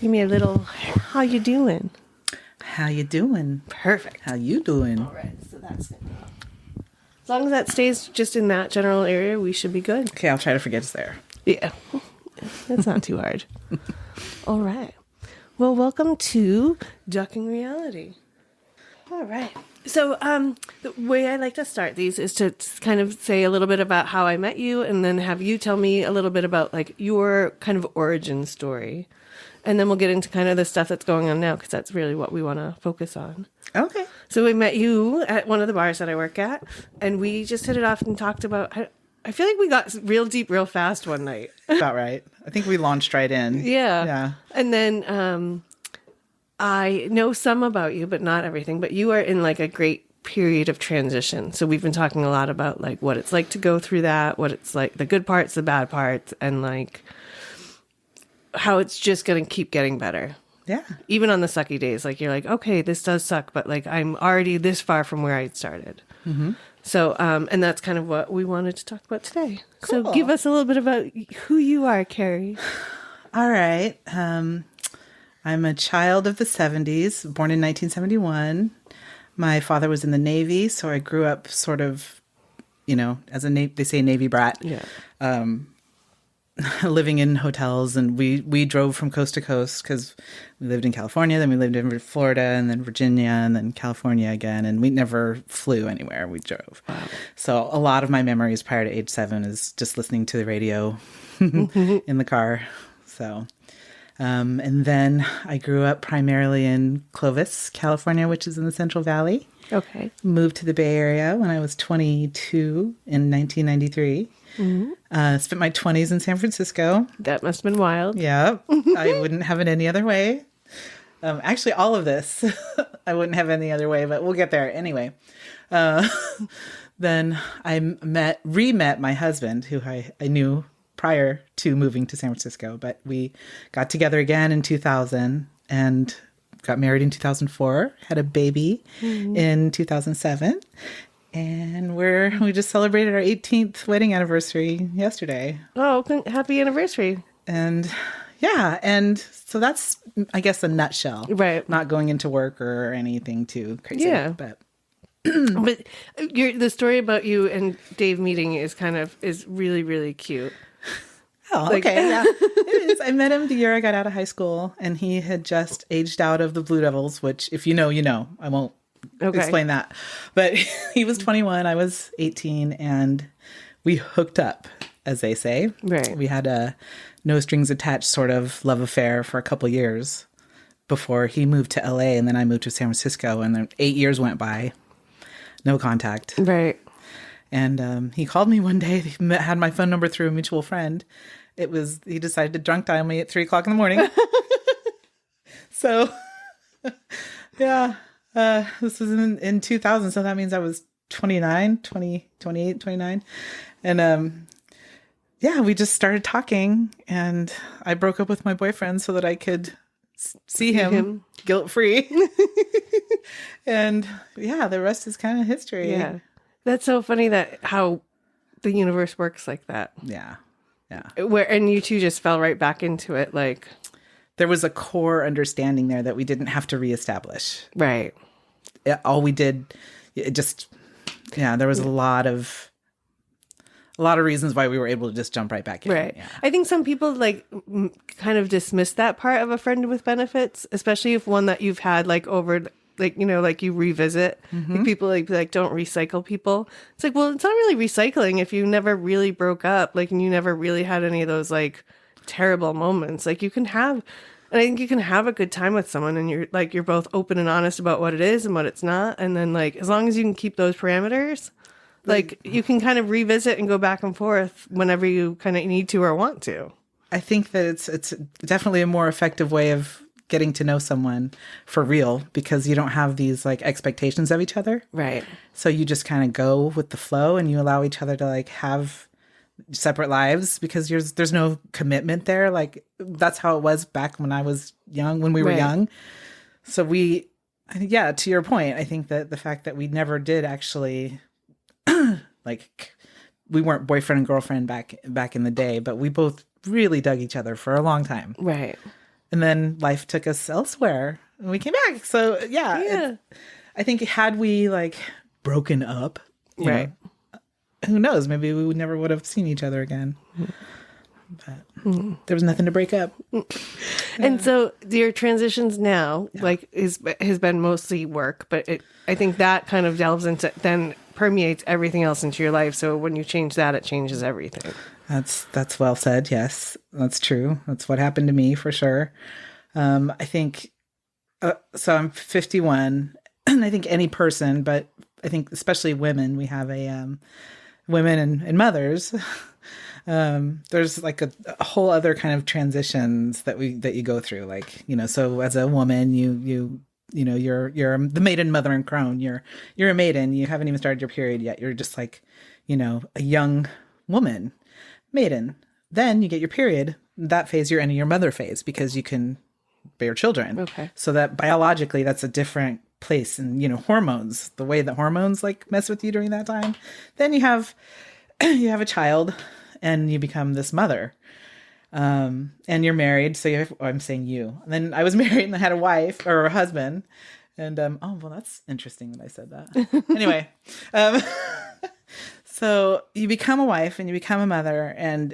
Give me a little, how you doing? How you doing? Perfect. How you doing? All right, so that's good. As long as that stays just in that general area, we should be good. Okay, I'll try to forget it's there. Yeah, that's not too hard. All right. Well, welcome to Ducking Reality. All right. So, the way I like to start these is to kind of say a little bit about how I met you, and then have you tell me a little bit about like your kind of origin story, and then we'll get into kind of the stuff that's going on now because that's really what we want to focus on. Okay. So we met you at one of the bars that I work at, and we just hit it off and talked about. I feel like we got real deep real fast one night. About right. I think we launched right in. Yeah. Yeah. And then I know some about you, but not everything. But you are in like a great period of transition. So we've been talking a lot about like what it's like to go through that, what it's like, the good parts, the bad parts, and like how it's just going to keep getting better. Yeah. Even on the sucky days, like you're like, okay, this does suck, but like I'm already this far from where I started. Mm-hmm. So, and that's kind of what we wanted to talk about today. Cool. So give us a little bit about who you are, Carrie. All right. I'm a child of the 70s, born in 1971. My father was in the Navy, so I grew up sort of, as they say Navy brat. Yeah. Living in hotels, and we drove from coast to coast because we lived in California, then we lived in Florida, and then Virginia, and then California again, and we never flew anywhere. We drove. Wow. So a lot of my memories prior to age 7 is just listening to the radio in the car. So, and then I grew up primarily in Clovis, California, which is in the Central Valley. Okay. Moved to the Bay Area when I was 22 in 1993. Mm-hmm. Spent my 20s in San Francisco. That must have been wild. Yeah, I wouldn't have it any other way. Actually, all of this, I wouldn't have any other way, but we'll get there anyway. Then I re-met my husband, who I knew prior to moving to San Francisco, but we got together again in 2000 and got married in 2004, had a baby in 2007. And we just celebrated our 18th wedding anniversary yesterday. Oh, happy anniversary. And yeah, and so that's, I guess, a nutshell. Right. Not going into work or anything too crazy. Yeah. But But the story about you and Dave meeting is really, really cute. Oh, okay. Yeah, it is. I met him the year I got out of high school, and he had just aged out of the Blue Devils, which if you know, you know. I won't explain that. But he was 21, I was 18, and we hooked up, as they say. Right. We had a no strings attached sort of love affair for a couple years before he moved to LA, and then I moved to San Francisco, and then 8 years went by. No contact. Right. And he called me one day. He had my phone number through a mutual friend. He decided to drunk dial me at 3:00 in the morning. So, yeah. This was in 2000, so that means I was 28, 29. And yeah, we just started talking, and I broke up with my boyfriend so that I could see him guilt-free. And yeah, the rest is kind of history. Yeah. That's so funny that how the universe works like that. Yeah. Yeah. And you two just fell right back into it, like there was a core understanding there that we didn't have to reestablish. Right. All we did, there was a lot of reasons why we were able to just jump right back in. Right. Yeah. I think some people like kind of dismiss that part of a friend with benefits, especially if one that you've had like over, like, like you revisit. Mm-hmm. Like people like don't recycle people. It's like, well, it's not really recycling if you never really broke up, like, and you never really had any of those like terrible moments. Like you can have. And I think you can have a good time with someone, and you're both open and honest about what it is and what it's not. And then like, as long as you can keep those parameters, like you can kind of revisit and go back and forth whenever you kind of need to or want to. I think that it's definitely a more effective way of getting to know someone for real, because you don't have these like expectations of each other. Right. So you just kind of go with the flow, and you allow each other to like have separate lives, because there's no commitment there. Like that's how it was back when I was young, when we were young. So to your point, I think that the fact that we never did actually like we weren't boyfriend and girlfriend back in the day, but we both really dug each other for a long time. Right. And then life took us elsewhere and we came back. So Yeah. I think had we like broken up, you Right. know, who knows? Maybe we never would have seen each other again. But there was nothing to break up. And so your transitions now, like, has been mostly work, but I think that kind of delves into, then permeates everything else into your life. So when you change that, it changes everything. That's well said. Yes, that's true. That's what happened to me for sure. I think, so I'm 51 and I think any person, but I think especially women, we have women and mothers. There's like a whole other kind of transitions that you go through. Like, you know, so as a woman, you know, you're the maiden, mother, and crone. You're a maiden. You haven't even started your period yet. You're just like, you know, a young woman, maiden. Then you get your period. That phase, you're in your mother phase because you can bear children. Okay. So that biologically, that's a different place. And, you know, hormones, the way that hormones like mess with you during that time. Then you have a child. And you become this mother, and you're married. So I'm saying you. And then I was married and I had a wife or a husband. And oh well, that's interesting that I said that. Anyway, so you become a wife and you become a mother, and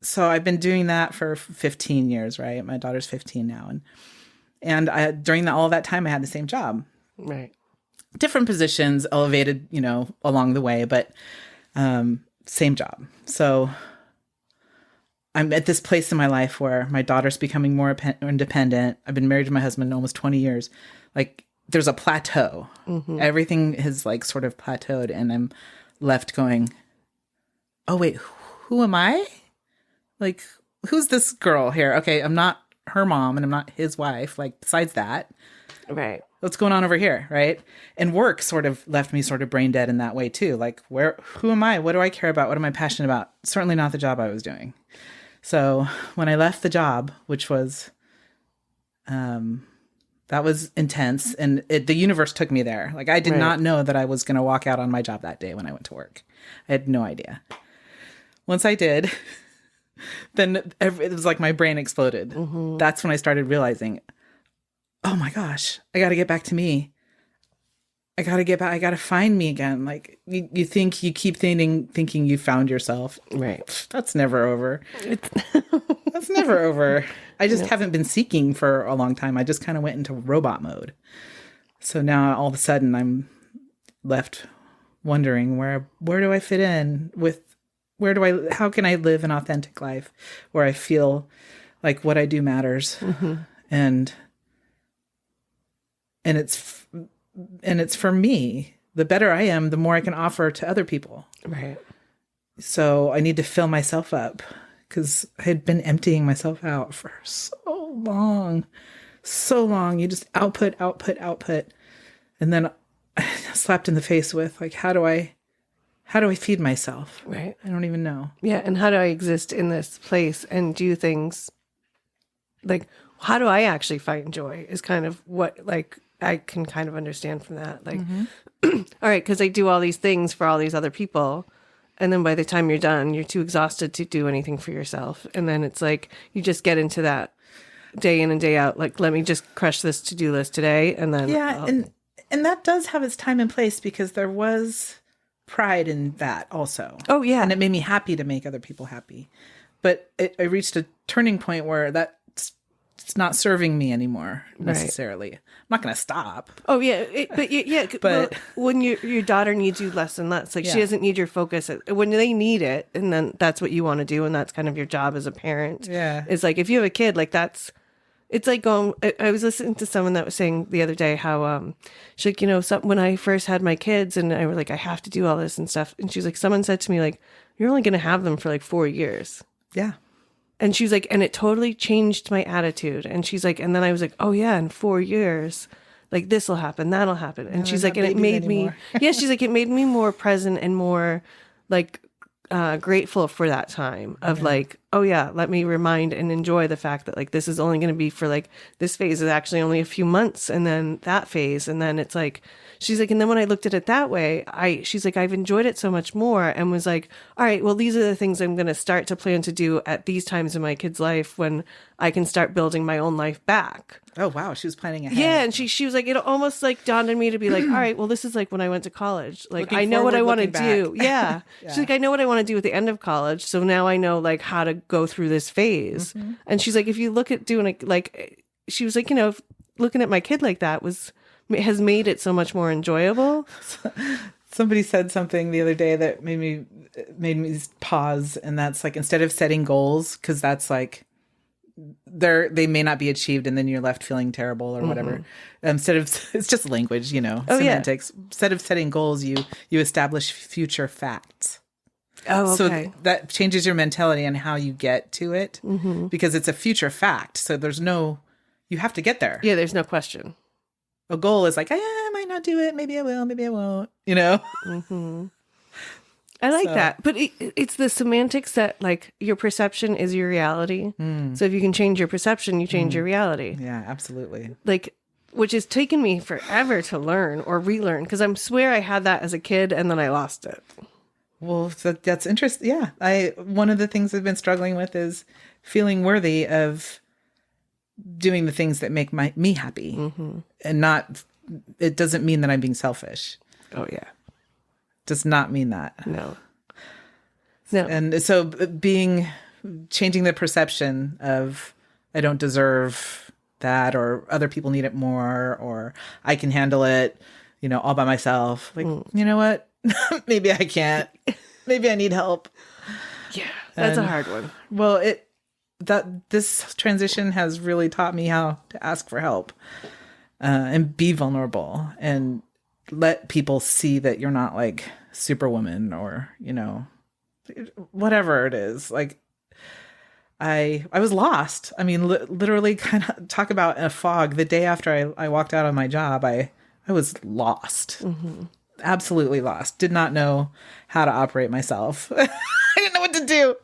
so I've been doing that for 15 years. Right, my daughter's 15 now, and during all that time, I had the same job. Right. Different positions, elevated, you know, along the way, but. Same job. So I'm at this place in my life where my daughter's becoming more independent. I've been married to my husband almost 20 years. Like there's a plateau. Mm-hmm. Everything has like sort of plateaued and I'm left going, oh wait, who am I? Like, who's this girl here? Okay. I'm not her mom and I'm not his wife. Like besides that, Right. what's going on over here, right? And work sort of left me sort of brain dead in that way too. Like, who am I? What do I care about? What am I passionate about? Certainly not the job I was doing. So when I left the job, which was, that was intense, and the universe took me there. Like, I did not know that I was going to walk out on my job that day when I went to work. I had no idea. Once I did, then it was like my brain exploded. Mm-hmm. That's when I started realizing, oh my gosh, I got to get back to me. I got to get back. I got to find me again. Like you keep thinking you found yourself. Right. That's never over. That's never over. I just haven't been seeking for a long time. I just kind of went into robot mode. So now all of a sudden I'm left wondering where do I fit in with, how can I live an authentic life where I feel like what I do matters. Mm-hmm. And it's for me. The better I am, the more I can offer to other people. Right. So I need to fill myself up because I had been emptying myself out for so long. You just output. And then slapped in the face with like, how do I feed myself? Right. I don't even know. Yeah. And how do I exist in this place and do things like, how do I actually find joy is kind of what, like, I can kind of understand from that. Like, all right, because I do all these things for all these other people. And then by the time you're done, you're too exhausted to do anything for yourself. And then it's like, you just get into that day in and day out. Like, let me just crush this to-do list today. And then. Yeah. And that does have its time and place because there was pride in that also. Oh, yeah. And it made me happy to make other people happy. But I reached a turning point where it's not serving me anymore necessarily. Right. I'm not going to stop. Oh yeah, but when your daughter needs you less and less, like she doesn't need your focus when they need it, and then that's what you want to do, and that's kind of your job as a parent. Yeah, it's like if you have a kid, like it's like going. I was listening to someone that was saying the other day how she's like, when I first had my kids, and I was like, I have to do all this and stuff, and she's like, someone said to me like, you're only going to have them for like 4 years. Yeah. And she's like, and it totally changed my attitude. And she's like, and then I was like, oh yeah, in 4 years, like this will happen, that'll happen. And she's like, and it made me, she's like, it made me more present and more like grateful for that time of like oh yeah, let me remind and enjoy the fact that like this is only going to be for like this phase is actually only a few months, and then that phase, and then it's like she's like, and then when I looked at it that way, she's like, I've enjoyed it so much more, and was like, all right, well, these are the things I'm going to start to plan to do at these times in my kid's life when I can start building my own life back. Oh, wow. She was planning ahead. Yeah. And she was like, it almost like dawned on me to be like, all right, well, this is like when I went to college. Like, Looking I know what I forward, want to looking do. back. Yeah. Yeah. She's like, I know what I want to do at the end of college. So now I know like how to go through this phase. And she's like, if you look at doing it, like, she was like, you know, looking at my kid like that has made it so much more enjoyable. Somebody said something the other day that made me pause, and that's like, instead of setting goals, because that's like they may not be achieved, and then you're left feeling terrible or whatever. Instead of, it's just language, you know, semantics. Yeah. Instead of setting goals, you establish future facts. Oh, okay. So that changes your mentality on how you get to it, because it's a future fact. So you have to get there. Yeah, there's no question. A goal is like, I might not do it. Maybe I will. Maybe I won't. You know? I like that. But it's the semantics that like your perception is your reality. So if you can change your perception, you change your reality. Yeah, absolutely. Like, which has taken me forever to learn or relearn, because I swear I had that as a kid and then I lost it. Well, that's interesting. Yeah. One of the things I've been struggling with is feeling worthy of doing the things that make me happy, and it doesn't mean that I'm being selfish. Oh yeah. Does not mean that. No. And so changing the perception of I don't deserve that, or other people need it more, or I can handle it, you know, all by myself. Like, you know what? Maybe I can't. Maybe I need help. Yeah. That's a hard one. Well, this transition has really taught me how to ask for help, and be vulnerable, and let people see that you're not like Superwoman, or, you know, whatever it is. Like I was lost. I mean, literally, kind of talk about a fog. The day after I walked out on my job, I was lost. Absolutely lost. Did not know how to operate myself. I didn't know what to do.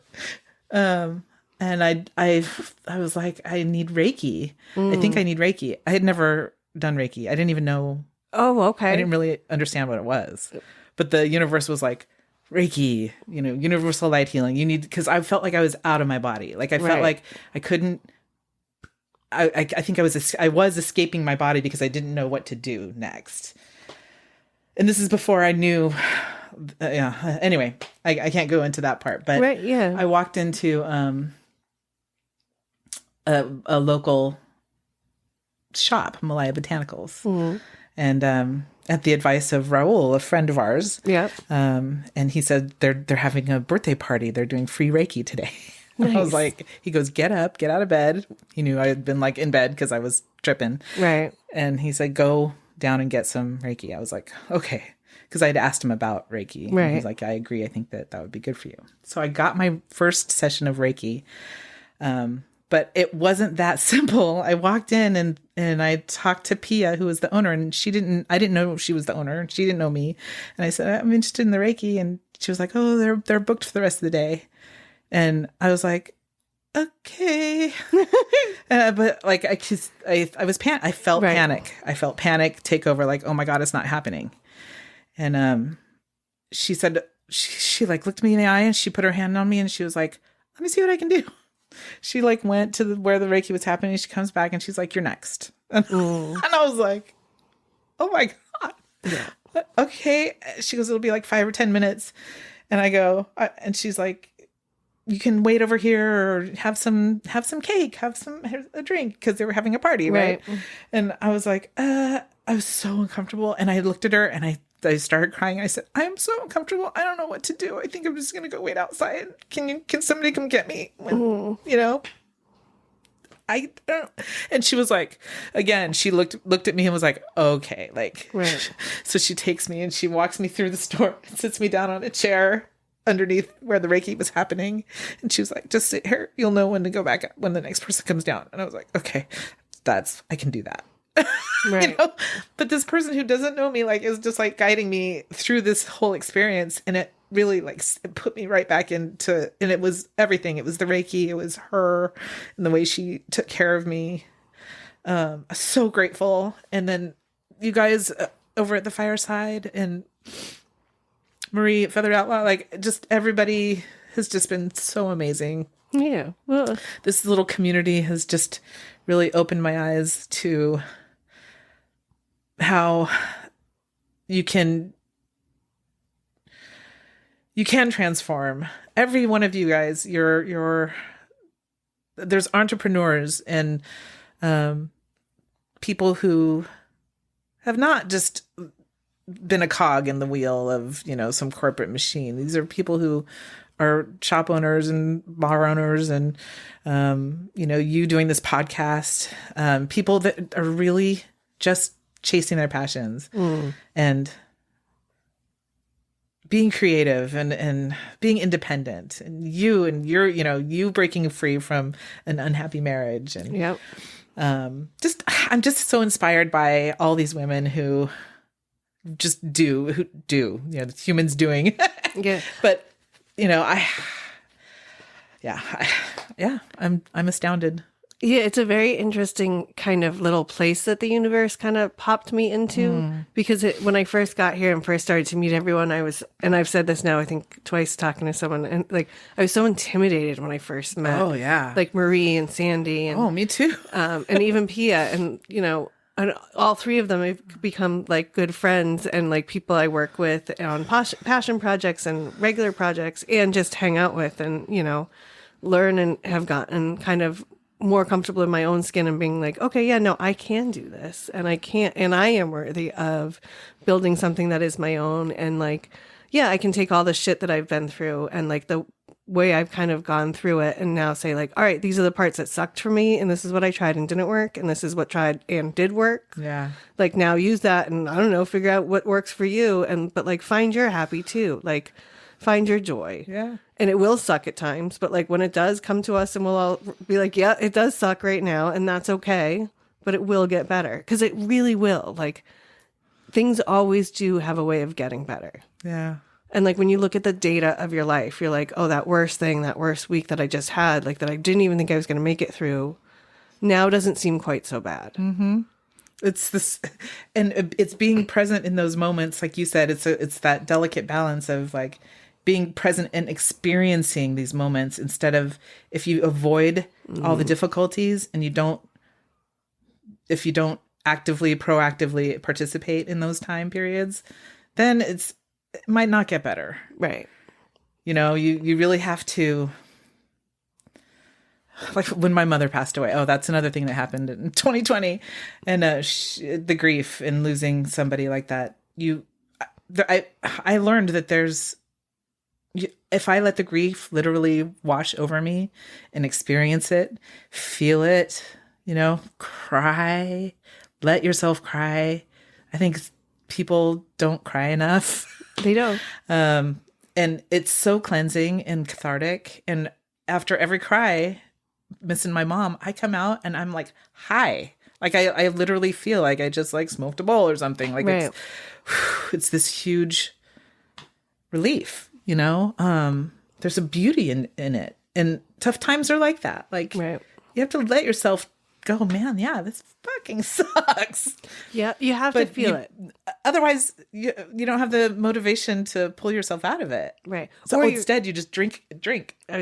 And I was like, I need Reiki. I think I need Reiki. I had never done Reiki. I didn't even know. Oh, okay. I didn't really understand what it was. But the universe was like, Reiki, you know, universal light healing. You need, because I felt like I was out of my body. Like I felt like I couldn't. I think I was escaping my body because I didn't know what to do next. And this is before I knew. Yeah. Anyway, I can't go into that part. But I walked into a local shop, Malaya Botanicals, and at the advice of Raul, a friend of ours. Yeah. And he said they're having a birthday party. They're doing free Reiki today. Nice. I was like, he goes, get up, get out of bed. He knew I had been like in bed because I was tripping. Right. And he said, go down and get some Reiki. I was like, okay. Because I had asked him about Reiki. Right. And he's like, I agree. I think that would be good for you. So I got my first session of Reiki. But it wasn't that simple. I walked in and I talked to Pia, who was the owner, and I didn't know she was the owner. She didn't know me. And I said, I'm interested in the Reiki. And she was like, oh, they're booked for the rest of the day. And I was like, okay. But like, I felt panic. I felt panic take over, like, oh my God, it's not happening. And she said, she like looked me in the eye and she put her hand on me and she was like, let me see what I can do. She like went to where the Reiki was happening. She comes back and she's like, you're next. And I was like, oh my God. Yeah. Okay. She goes, it'll be like 5 or 10 minutes. And I go, and she's like, you can wait over here or have some cake, a drink, because they were having a party. Right. And I was like, I was so uncomfortable. And I looked at her and I started crying. I said, I am so uncomfortable. I don't know what to do. I think I'm just going to go wait outside. Can somebody come get me? You know, I don't. And she was like, again, she looked at me and was like, okay, like, right. So she takes me and she walks me through the store and sits me down on a chair underneath where the Reiki was happening. And she was like, just sit here. You'll know when to go back when the next person comes down. And I was like, okay, I can do that. Right. You know? But this person who doesn't know me, like, is just like guiding me through this whole experience. And it really like it put me right back into, and it was everything. It was the Reiki, it was her and the way she took care of me. So grateful. And then you guys over at the fireside, and Marie at Feathered Outlaw, like just everybody has just been so amazing. Yeah. Well, This little community has just really opened my eyes to how you can transform. Every one of you guys, there's entrepreneurs and people who have not just been a cog in the wheel of, some corporate machine. These are people who are shop owners and bar owners and, you doing this podcast, people that are really just chasing their passions and being creative and being independent, and you breaking free from an unhappy marriage. And yep. I'm just so inspired by all these women who just do, the humans doing. Yeah. But, I'm astounded. Yeah, it's a very interesting kind of little place that the universe kind of popped me into because when I first got here and first started to meet everyone, and I've said this now, I think twice talking to someone, and like I was so intimidated when I first met. Oh yeah. Like Marie and Sandy. And, oh, me too. And even Pia, and and all three of them have become like good friends and like people I work with on passion projects and regular projects and just hang out with and, learn and have gotten kind of more comfortable in my own skin and being like, okay, yeah, no, I can do this and I am worthy of building something that is my own. And like, yeah, I can take all the shit that I've been through and like the way I've kind of gone through it and now say like, all right, these are the parts that sucked for me. And this is what I tried and didn't work. And this is what tried and did work. Yeah. Like now use that and I don't know, figure out what works for you. But like find your happy too. Like find your joy. Yeah. And it will suck at times, but like when it does come to us and we'll all be like, yeah, it does suck right now. And that's okay, but it will get better because it really will. Like things always do have a way of getting better. Yeah. And like when you look at the data of your life, you're like, oh, that worst week that I just had, like that I didn't even think I was going to make it through, now doesn't seem quite so bad. Mm-hmm. It's this, and it's being present in those moments. Like you said, it's that delicate balance of like being present and experiencing these moments instead of if you avoid all the difficulties and if you don't proactively participate in those time periods, then it might not get better. Right. You really have to, like when my mother passed away. Oh, that's another thing that happened in 2020. And the grief and losing somebody like that. I learned that if I let the grief literally wash over me and experience it, feel it, cry, let yourself cry. I think people don't cry enough. They don't. And it's so cleansing and cathartic. And after every cry, missing my mom, I come out and I'm like, hi. Like I literally feel like I just like smoked a bowl or something. Like right. It's this huge relief, there's a beauty in it. And tough times are like that. Like right. You have to let yourself go, man, yeah, this fucking sucks. Yeah, you have to feel it. Otherwise, you don't have the motivation to pull yourself out of it. Right. So instead, you just drink.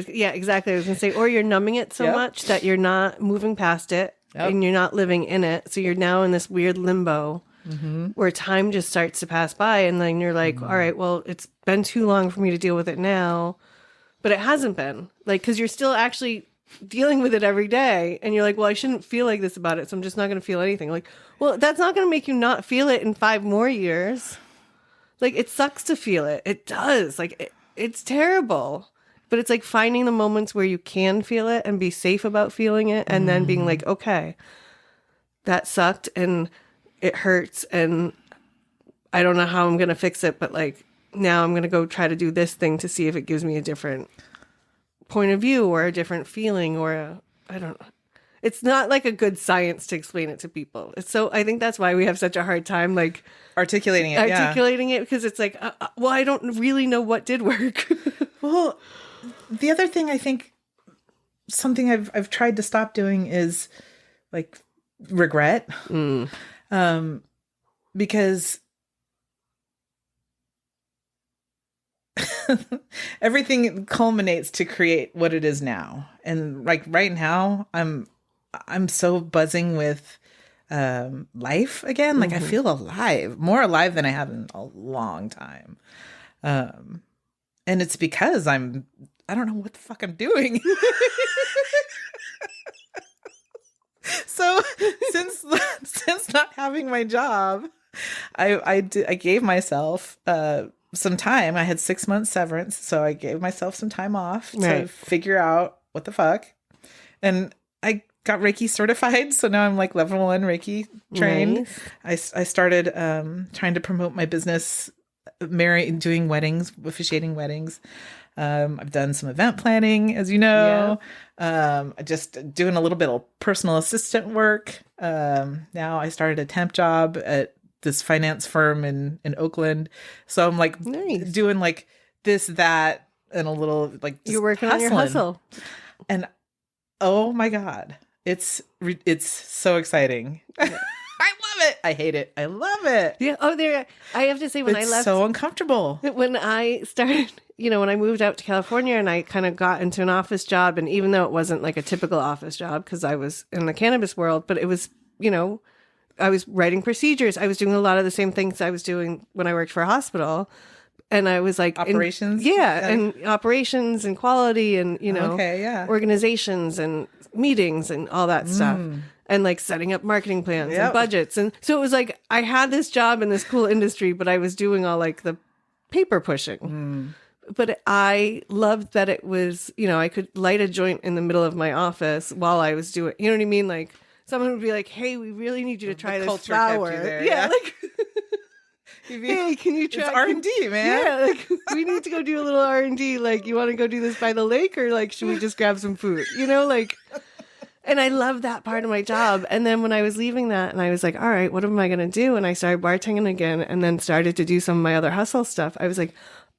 Yeah, exactly. I was going to say, or you're numbing it so much that you're not moving past it and you're not living in it. So you're now in this weird limbo where time just starts to pass by. And then you're like, all right, well, it's been too long for me to deal with it now. But it hasn't been. Like, because you're still actually dealing with it every day and you're like, well, I shouldn't feel like this about it, so I'm just not going to feel anything. Like, well, that's not going to make you not feel it in 5 more years. Like, it sucks to feel it. It does. Like, it's terrible. But it's like finding the moments where you can feel it and be safe about feeling it and then being like, okay, that sucked and it hurts and I don't know how I'm going to fix it, but like now I'm going to go try to do this thing to see if it gives me a different point of view or a different feeling or I don't know. It's not like a good science to explain it to people. I think that's why we have such a hard time like articulating it. Articulating it, because it's like, well, I don't really know what did work. Well, the other thing I think, something I've tried to stop doing is like regret. Because everything culminates to create what it is now. And like right now, I'm so buzzing with life again. Like I feel alive, more alive than I have in a long time. And it's because I don't know what the fuck I'm doing. So since not having my job, I gave myself some time. I had 6 months severance, so I gave myself some time off to figure out what the fuck. And I got Reiki certified, so now I'm like level 1 Reiki trained. Nice. I started trying to promote my business, doing weddings, officiating weddings. I've done some event planning, as you know. Just doing a little bit of personal assistant work. Now I started a temp job at this finance firm in Oakland. So I'm like doing like this, that, and a little like you're working on your hustle. And oh my God, it's so exciting. I love it. I hate it. I love it. Yeah. Oh, I have to say, when I left, so uncomfortable. When I started, when I moved out to California and I kind of got into an office job, and even though it wasn't like a typical office job because I was in the cannabis world, but it was, I was writing procedures. I was doing a lot of the same things I was doing when I worked for a hospital. And I was like operations. And operations and quality and, organizations and meetings and all that stuff. And like setting up marketing plans and budgets. And so it was like, I had this job in this cool industry, but I was doing all like the paper pushing. But I loved that it was, I could light a joint in the middle of my office while I was doing, you know what I mean? Like someone would be like, hey, we really need you to try this flower. Like, hey, can you try? It's R&D, man. Yeah, like we need to go do a little R&D. Like, you want to go do this by the lake, or like, should we just grab some food? Like, and I love that part of my job. And then when I was leaving that, and I was like, all right, what am I going to do? And I started bartending again, and then started to do some of my other hustle stuff. I was like,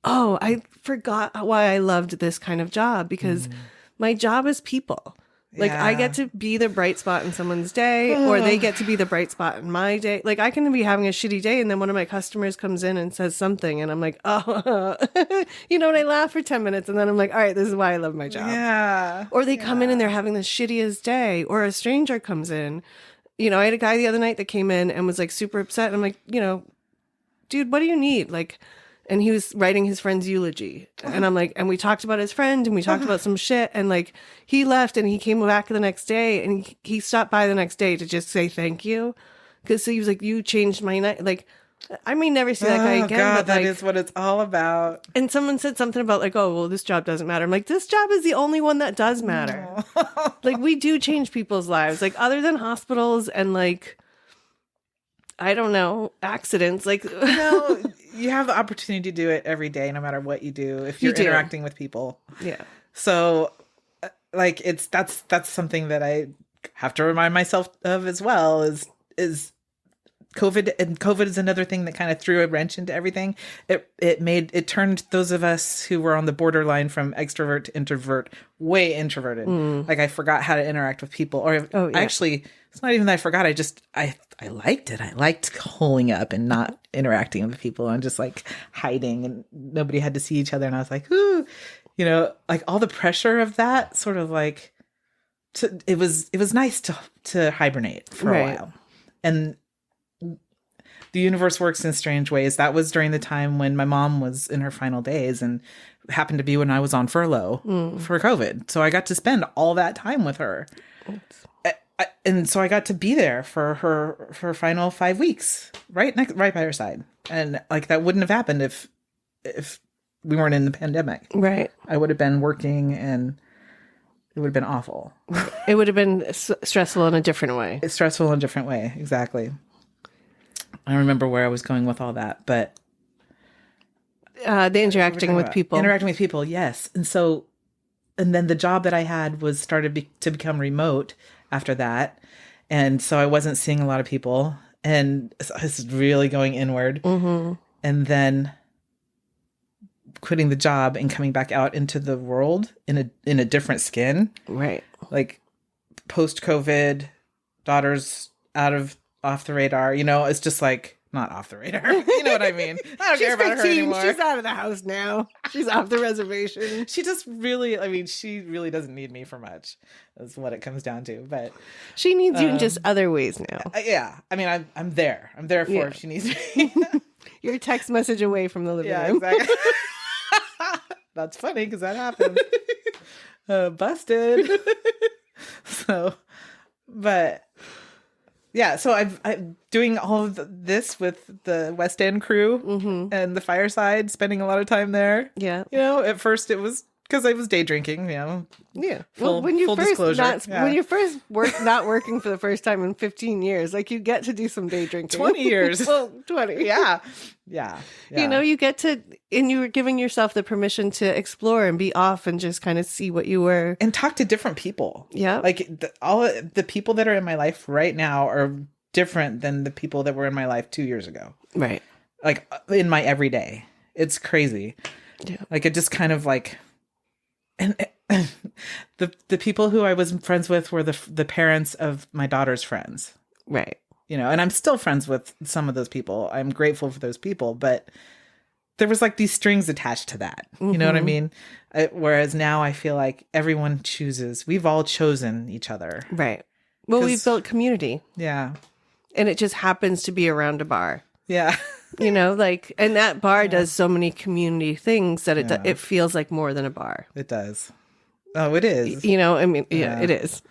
oh, I forgot why I loved this kind of job, because my job is people. Like, I get to be the bright spot in someone's day, or they get to be the bright spot in my day. Like, I can be having a shitty day, and then one of my customers comes in and says something, and I'm like, oh, and I laugh for 10 minutes, and then I'm like, all right, this is why I love my job. Yeah. Or they come in and they're having the shittiest day, or a stranger comes in. I had a guy the other night that came in and was like super upset. And I'm like, dude, what do you need? Like, and he was writing his friend's eulogy. And I'm like, and we talked about his friend, and we talked about some shit. And like, he left and he came back the next day, and he stopped by the next day to just say thank you. Because he was like, you changed my night. Like, I may never see that guy again. God, but that like, is what it's all about. And someone said something about like, oh, well, this job doesn't matter. I'm like, this job is the only one that does matter. Like, we do change people's lives. Like, other than hospitals and like, I don't know, accidents. Like, you have the opportunity to do it every day, no matter what you do, if you're interacting with people. Yeah. So like, that's something that I have to remind myself of as well, is COVID. And COVID is another thing that kind of threw a wrench into everything. It turned those of us who were on the borderline from extrovert to introvert way introverted. Like, I forgot how to interact with people, or actually, it's not even that I forgot. I liked it. I liked holing up and not interacting with people and just like hiding, and nobody had to see each other. And I was like, ooh, like all the pressure of that sort of like, it was nice to hibernate for a while. And the universe works in strange ways. That was during the time when my mom was in her final days, and happened to be when I was on furlough for COVID. So I got to spend all that time with her. And so I got to be there for her final 5 weeks, right by her side. And like, that wouldn't have happened if we weren't in the pandemic. Right. I would have been working, and it would have been awful. It would have been stressful in a different way. It's stressful in a different way. Exactly. I don't remember where I was going with all that, but the interacting with people. Interacting with people, yes. And then the job that I had was started to become remote after that. And so I wasn't seeing a lot of people. and it's really going inward. Mm-hmm. And then quitting the job and coming back out into the world in a different skin. Right. Like post-COVID, daughter's off the radar. It's just like not off the radar. You know what I mean? I don't care about her anymore. She's out of the house now. She's off the reservation. She just really, she really doesn't need me for much. That's what it comes down to. But she needs you in just other ways now. Yeah. I mean, I'm there. I'm there for her if she needs me. You're a text message away from the living room. Exactly. That's funny because that happened. Busted. So, but yeah, so I'm doing all of this with the West End crew and the Fireside, spending a lot of time there. Yeah. At first it was because I was day drinking, Yeah. Full disclosure. When you first not working for the first time in 15 years, like you get to do some day drinking. 20 years. Well, 20. Yeah. You get to, and you were giving yourself the permission to explore and be off and just kind of see what you were. And talk to different people. Yeah. Like all the people that are in my life right now are different than the people that were in my life 2 years ago. Right. Like in my everyday. It's crazy. Yeah. Like it just kind of like, and the people who I was friends with were the parents of my daughter's friends. Right. And I'm still friends with some of those people. I'm grateful for those people, but there was like these strings attached to that. You know what I mean? Whereas now I feel like everyone chooses. We've all chosen each other. Right. Well, we've built community. Yeah. And it just happens to be around a bar. Yeah. And that bar does so many community things that it feels like more than a bar. It does. Oh, it is. It is.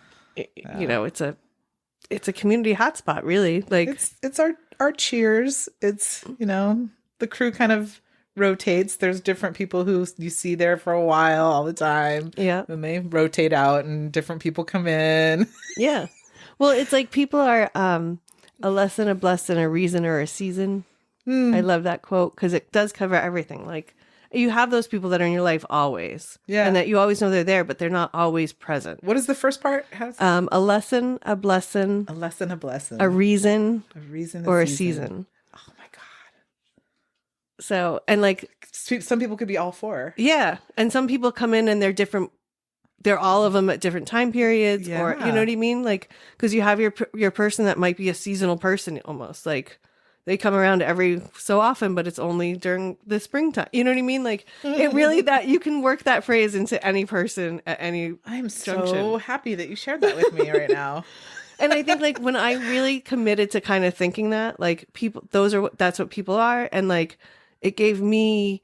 It's a community hotspot, really. Like it's our cheers. It's, the crew kind of rotates. There's different people who you see there for a while all the time. Yeah. And they rotate out and different people come in. Yeah. Well, it's like people are a lesson, a blessing, a reason, or a season. I love that quote because it does cover everything. Like you have those people that are in your life always. Yeah. And that you always know they're there, but they're not always present. What is the first part? A lesson, a blessing. A lesson, a blessing. A reason. A reason, or a season. Oh my God. So, and like. Some people could be all four. Yeah. And some people come in and they're different. They're all of them at different time periods or, you know what I mean? Like, because you have your person that might be a seasonal person almost. Like, they come around every so often, but it's only during the springtime. You know what I mean? Like, it really, that you can work that phrase into any person at any I'm junction. So happy that you shared that with me right now. And I think like when I really committed to kind of thinking that, like people, that's what people are. And like, it gave me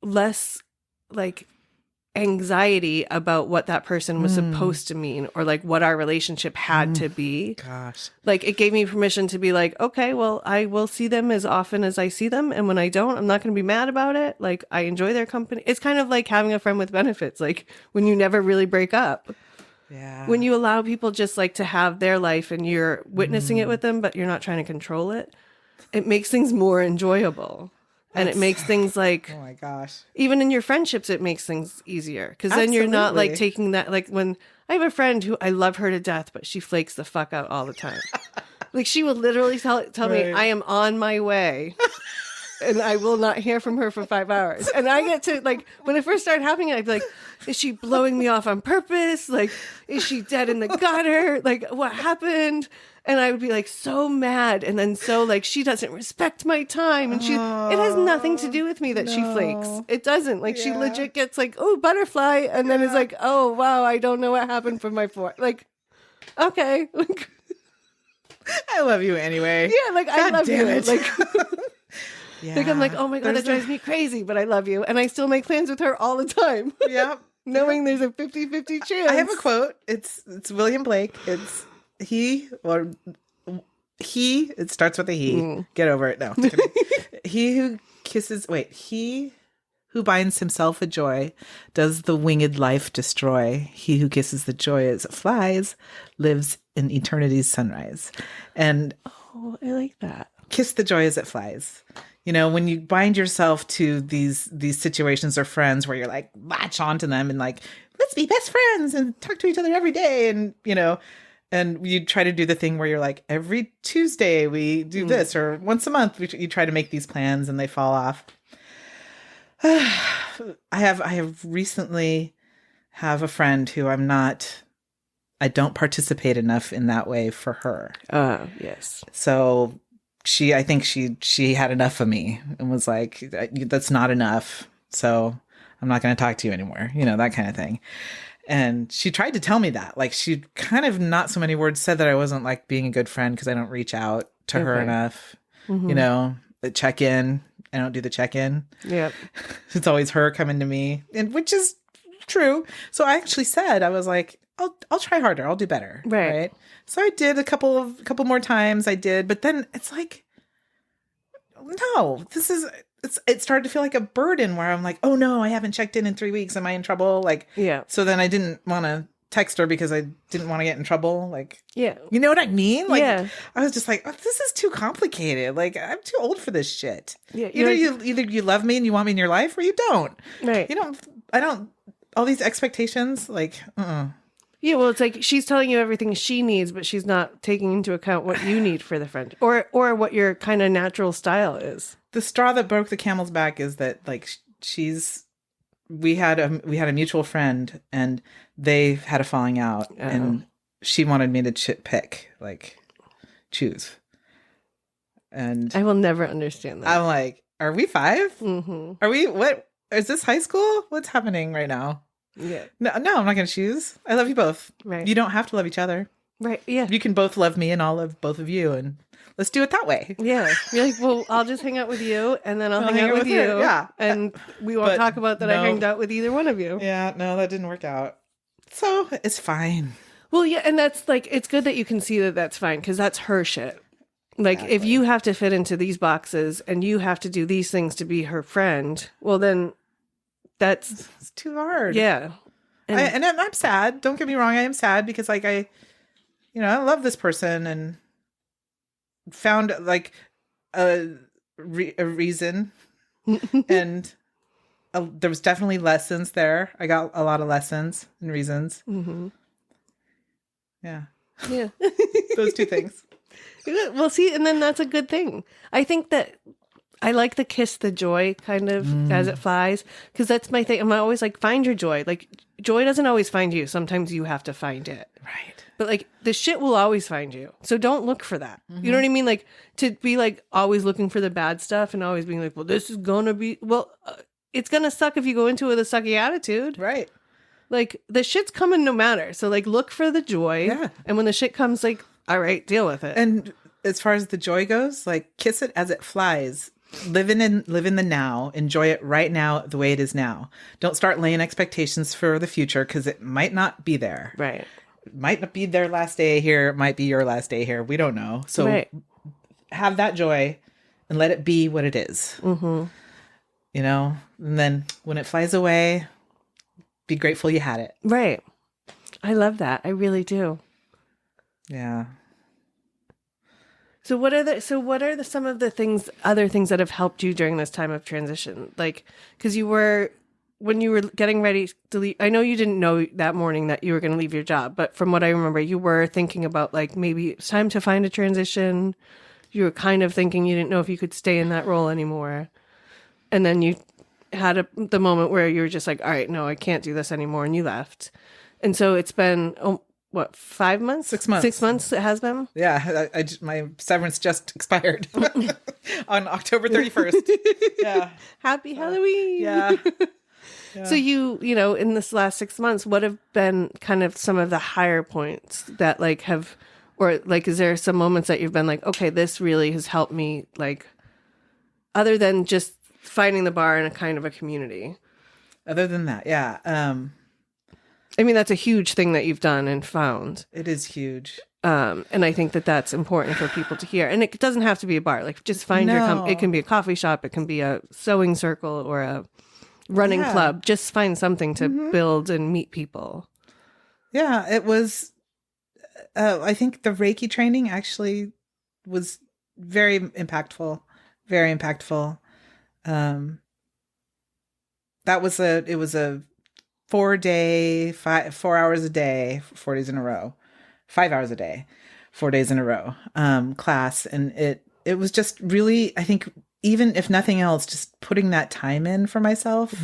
less like anxiety about what that person was supposed to mean or like what our relationship had to be. Gosh. Like it gave me permission to be like, okay, well, I will see them as often as I see them. And when I don't, I'm not going to be mad about it. Like I enjoy their company. It's kind of like having a friend with benefits. Like when you never really break up. Yeah. When you allow people just like to have their life and you're witnessing it with them, but you're not trying to control it, it makes things more enjoyable. And it makes things like, oh my gosh, even in your friendships, it makes things easier. Because then you're not like taking that, like when I have a friend who I love her to death, but she flakes the fuck out all the time. Like she will literally tell me, I am on my way. And I will not hear from her for 5 hours. And I get to like, when it first started happening, I'd be like, is she blowing me off on purpose? Like, is she dead in the gutter? Like, what happened? And I would be like so mad. And then so like, she doesn't respect my time. And it has nothing to do with me that she flakes. It doesn't. Like she legit gets like, oh, butterfly. And then is like, oh, wow, I don't know what happened from my foot. Like, okay. I love you anyway. Yeah, like I love you. It. Like, like I'm like, oh my God, that drives me crazy, but I love you. And I still make plans with her all the time. Yeah. Knowing there's a 50-50 chance. I have a quote. It's William Blake. It's he, it starts with a he. Get over it. No. He who binds himself a joy does the winged life destroy. He who kisses the joy as it flies lives in eternity's sunrise. And oh, I like that. Kiss the joy as it flies. You know, when you bind yourself to these situations or friends where you're like latch onto them and like, let's be best friends and talk to each other every day. And, you know, And you try to do the thing where you're like, every Tuesday we do this, or once a month you try to make these plans and they fall off. I have recently have a friend who I don't participate enough in that way for her. Yes. So I think she had enough of me and was like, that's not enough. So I'm not going to talk to you anymore. That kind of thing. And she tried to tell me that, like, she kind of not so many words said that I wasn't like being a good friend because I don't reach out to her enough, the check-in. I don't do the check-in. Yep. It's always her coming to me, and which is true. So I actually said, I was like, I'll try harder. I'll do better. Right. So I did a couple more times. I did, but then it's like, no, it started to feel like a burden where I'm like, oh no, I haven't checked in 3 weeks. Am I in trouble? Like, yeah. So then I didn't want to text her because I didn't want to get in trouble. Like, yeah. You know what I mean? Like, yeah. I was just like, oh, this is too complicated. Like, I'm too old for this shit. Yeah. Either you love me and you want me in your life, or you don't. Right. I don't, all these expectations, like, Yeah, well, it's like she's telling you everything she needs, but she's not taking into account what you need for the friend, or what your kind of natural style is. The straw that broke the camel's back is that, like, we had a mutual friend, and they had a falling out, and she wanted me to choose. And I will never understand that. I'm like, are we 5? Mm-hmm. Are we, what, is this high school? What's happening right now? Yeah. No, I'm not going to choose. I love you both. Right. You don't have to love each other. Right. Yeah. You can both love me, and I'll love both of you, and let's do it that way. Yeah. You're like, well, I'll just hang out with you, and then I'll hang out with you. Her. Yeah. And we won't talk about that. I hanged out with either one of you. Yeah. No, that didn't work out. So it's fine. Well, yeah. And that's like, it's good that you can see that that's fine, because that's her shit. Like, exactly. If you have to fit into these boxes and you have to do these things to be her friend, well, then it's too hard. Yeah. And I'm sad. Don't get me wrong. I am sad because, like, I love this person and found, like, a reason. And there was definitely lessons there. I got a lot of lessons and reasons. Mm-hmm. Yeah. Yeah. Those two things. Well, see, and then that's a good thing. I think that I like the kiss the joy kind of as it flies, because that's my thing. I'm always like, find your joy. Like, joy doesn't always find you. Sometimes you have to find it. Right. But, like, the shit will always find you. So don't look for that. Mm-hmm. You know what I mean? Like, to be, like, always looking for the bad stuff and always being like, well, this is going to be, it's going to suck if you go into it with a sucky attitude. Right. Like, the shit's coming no matter. So, like, look for the joy. Yeah. And when the shit comes, like, all right, deal with it. And as far as the joy goes, like, kiss it as it flies. Live in the now. Enjoy it right now, the way it is now. Don't start laying expectations for the future, because it might not be there. Right. It might not be their last day here. It might be your last day here. We don't know. So have that joy and let it be what it is. Mm-hmm. And then when it flies away, be grateful you had it. Right. I love that. I really do. Yeah. So what are some of the other things that have helped you during this time of transition? Like, because when you were getting ready to leave, I know you didn't know that morning that you were going to leave your job, but from what I remember, you were thinking about, like, maybe it's time to find a transition. You were kind of thinking you didn't know if you could stay in that role anymore. And then you had the moment where you were just like, all right, no, I can't do this anymore. And you left. And so it's been, 5 months? 6 months. 6 months it has been? Yeah. my severance just expired on October 31st. Yeah. Happy Halloween. Yeah. Yeah. So you in this last 6 months, what have been kind of some of the higher points that, like, have, or, like, is there some moments that you've been like, okay, this really has helped me, like, other than just finding the bar in a kind of a community? Other than that, yeah. I mean, that's a huge thing that you've done and found. It is huge. And I think that that's important for people to hear. And it doesn't have to be a bar. Like, just find it can be a coffee shop. It can be a sewing circle or a running club. Just find something to build and meet people. Yeah, it was, I think the Reiki training actually was very impactful. Very impactful. It was a 4 hours a day, 4 days in a row 5 hours a day, 4 days in a row, class. And it was just really, I think, even if nothing else, just putting that time in for myself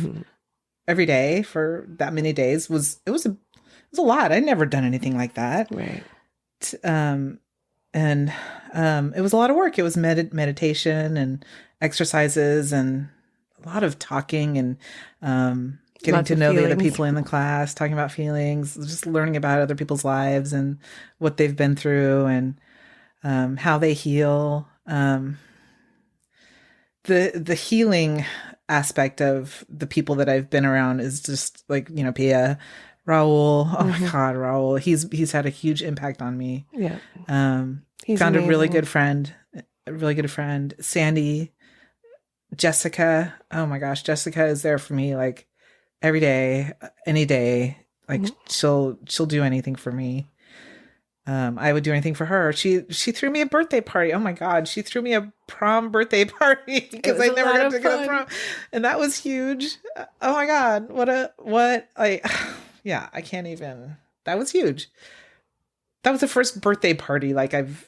every day for that many days it was a lot. I'd never done anything like that. Right. And it was a lot of work. It was meditation and exercises and a lot of talking and getting Lots to of know the other feelings. people in the class, talking about feelings, just learning about other people's lives and what they've been through and how they heal. The healing aspect of the people that I've been around is just like, Pia, Raul. Oh my God, Raul. He's had a huge impact on me. Yeah. He's Found a really amazing. good friend, Sandy, Jessica. Oh my gosh, Jessica is there for me like every day, any day. Like she'll do anything for me. I would do anything for her. She threw me a birthday party. Oh my God. She threw me a prom birthday party because I never got to go to prom. And that was huge. Oh my God. Yeah, I can't even, that was huge. That was the first birthday party like I've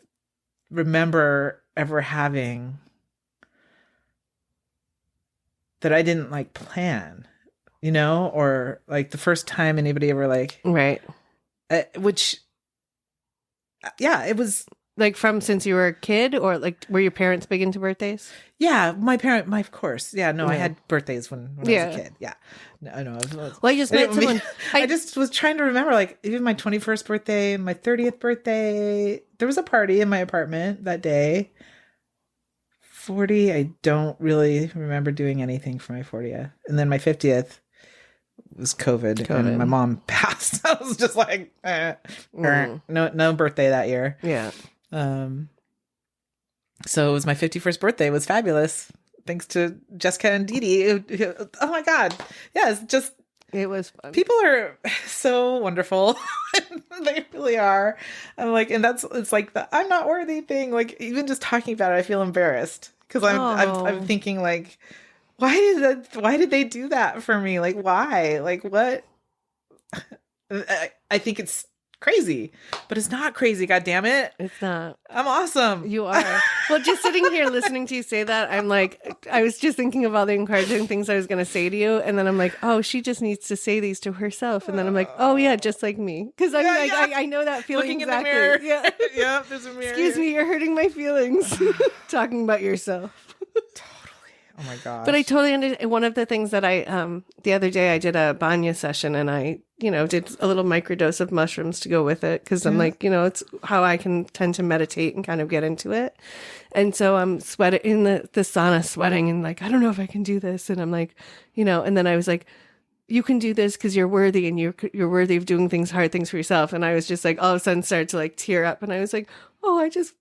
remember ever having that I didn't like plan, or like the first time anybody ever like, Right. which, yeah, it was Like from since you were a kid, or like were your parents big into birthdays? yeah, of course. Yeah, no, I had birthdays when I was a kid. Yeah. No, I know. Well, I just met someone. I just was trying to remember, like, even my 21st birthday, my 30th birthday, there was a party in my apartment that day. 40, I don't really remember doing anything for my 40th. And then my 50th was COVID. And my mom passed. I was just like, no birthday that year. Yeah. So it was my 51st birthday. It was fabulous. Thanks to Jessica and Dee Dee. Oh my God. Yeah, It was fun. people are so wonderful. They really are. I'm like, and it's like the I'm not worthy thing. Like even just talking about it, I feel embarrassed because I'm thinking like, why did they do that for me? Like why? Like what? I think it's crazy, but it's not crazy. God damn it. It's not. I'm awesome. You are. Well, just sitting here listening to you say that, I'm like, I was just thinking of all the encouraging things I was going to say to you. And then I'm like, oh, she just needs to say these to herself. And then I'm like, oh yeah, just like me. Because I'm I know that feeling. Looking exactly. in the mirror. Yeah. Yeah, there's a mirror. Excuse me, you're hurting my feelings. Talking about yourself. Oh my gosh. But I totally understand. One of the things that the other day I did a banya session and I, did a little microdose of mushrooms to go with it. Cause I'm like, it's how I can tend to meditate and kind of get into it. And so I'm sweating in the sauna, sweating and like, I don't know if I can do this. And I'm like, and then I was like, you can do this because you're worthy and you're worthy of doing hard things for yourself. And I was just like, all of a sudden started to like tear up. And I was like, oh, I just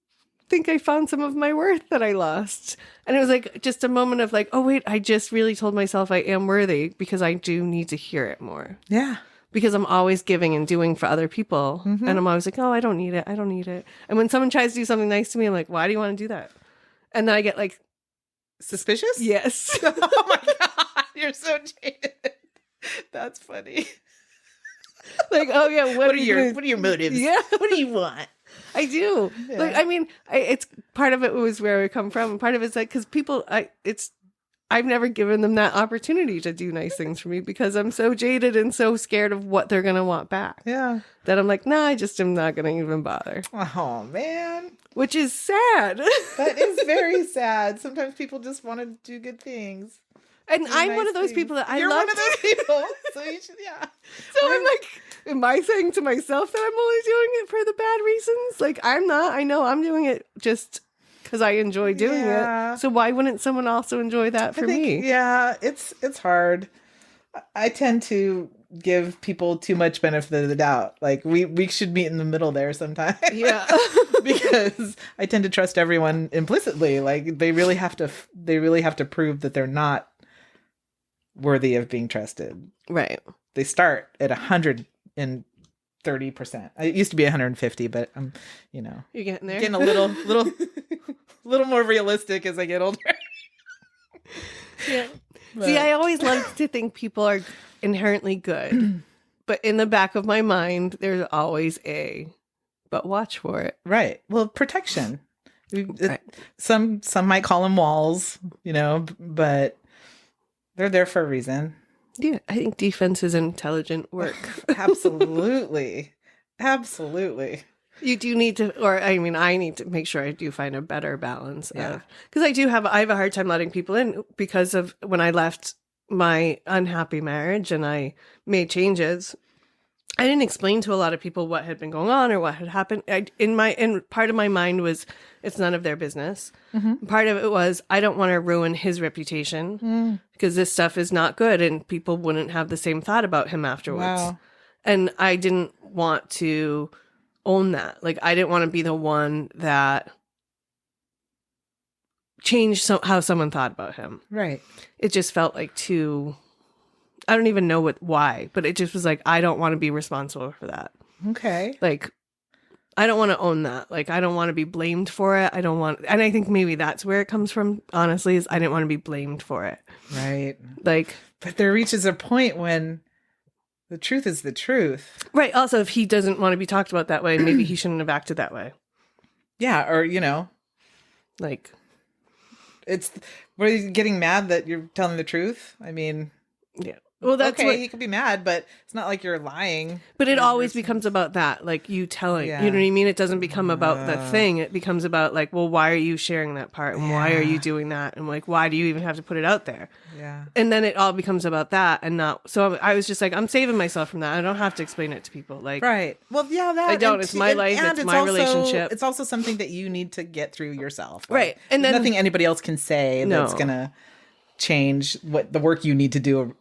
think I found some of my worth that I lost. And it was like just a moment of like, oh wait, I just really told myself I am worthy because I do need to hear it more. Yeah. Because I'm always giving and doing for other people. And I'm always like, oh, I don't need it. I don't need it. And when someone tries to do something nice to me, I'm like, why do you want to do that? And then I get like suspicious? Yes. Oh my God. You're so jaded. That's funny. Like, oh yeah, what are your motives? Yeah. What do you want? I do. Yeah. Like, I mean, it's part of it was where I come from. Part of it's like, because people, I've never given them that opportunity to do nice things for me because I'm so jaded and so scared of what they're going to want back. Yeah. That I'm like, nah, I just am not going to even bother. Oh, man. Which is sad. That is very sad. Sometimes people just want to do good things. And I'm one of those people that You're love one of those people. So you should, yeah. So I'm like, am I saying to myself that I'm only doing it for the bad reasons? Like, I'm not. I know I'm doing it just because I enjoy doing it. So why wouldn't someone also enjoy that for me? Yeah, it's hard. I tend to give people too much benefit of the doubt. Like we should meet in the middle there sometime. Yeah. Because I tend to trust everyone implicitly. Like they really have to prove that they're not worthy of being trusted. Right. They start at 130%. It used to be 150, but I'm, you're getting there. Getting a little more realistic as I get older. Yeah. See, I always like to think people are inherently good, but in the back of my mind, there's always a but watch for it. Right. Well, protection. Right. Some might call them walls, but they're there for a reason. Yeah, I think defense is intelligent work. Absolutely. Absolutely. You do need to, or I mean, I need to make sure I do find a better balance Yeah. of, because I have a hard time letting people in because of when I left my unhappy marriage and I made changes. I didn't explain to a lot of people what had been going on or what had happened. In part of my mind was it's none of their business. Mm-hmm. Part of it was I don't want to ruin his reputation because this stuff is not good and people wouldn't have the same thought about him afterwards. Wow. And I didn't want to own that. Like I didn't want to be the one that changed how someone thought about him. Right. It just felt like too. I don't even know why, but it just was like, I don't want to be responsible for that. Okay. Like, I don't want to own that. Like, I don't want to be blamed for it. And I think maybe that's where it comes from, honestly, is I didn't want to be blamed for it. Right. Like, but there reaches a point when the truth is the truth. Right. Also, if he doesn't want to be talked about that way, maybe he shouldn't have acted that way. Yeah. Or, like, were you getting mad that you're telling the truth? I mean, yeah. Well, that's okay, you could be mad, but it's not like you're lying. But it always becomes about that, like you telling. Yeah. You know what I mean? It doesn't become about the thing. It becomes about like, well, why are you sharing that part? And why are you doing that? And like, why do you even have to put it out there? Yeah. And then it all becomes about that and not. So I was just like, I'm saving myself from that. I don't have to explain it to people. Like, right. Well, yeah, that I don't. It's my life. It's my relationship. It's also something that you need to get through yourself. Like, right. And then nothing anybody else can say that's gonna change what the work you need to do.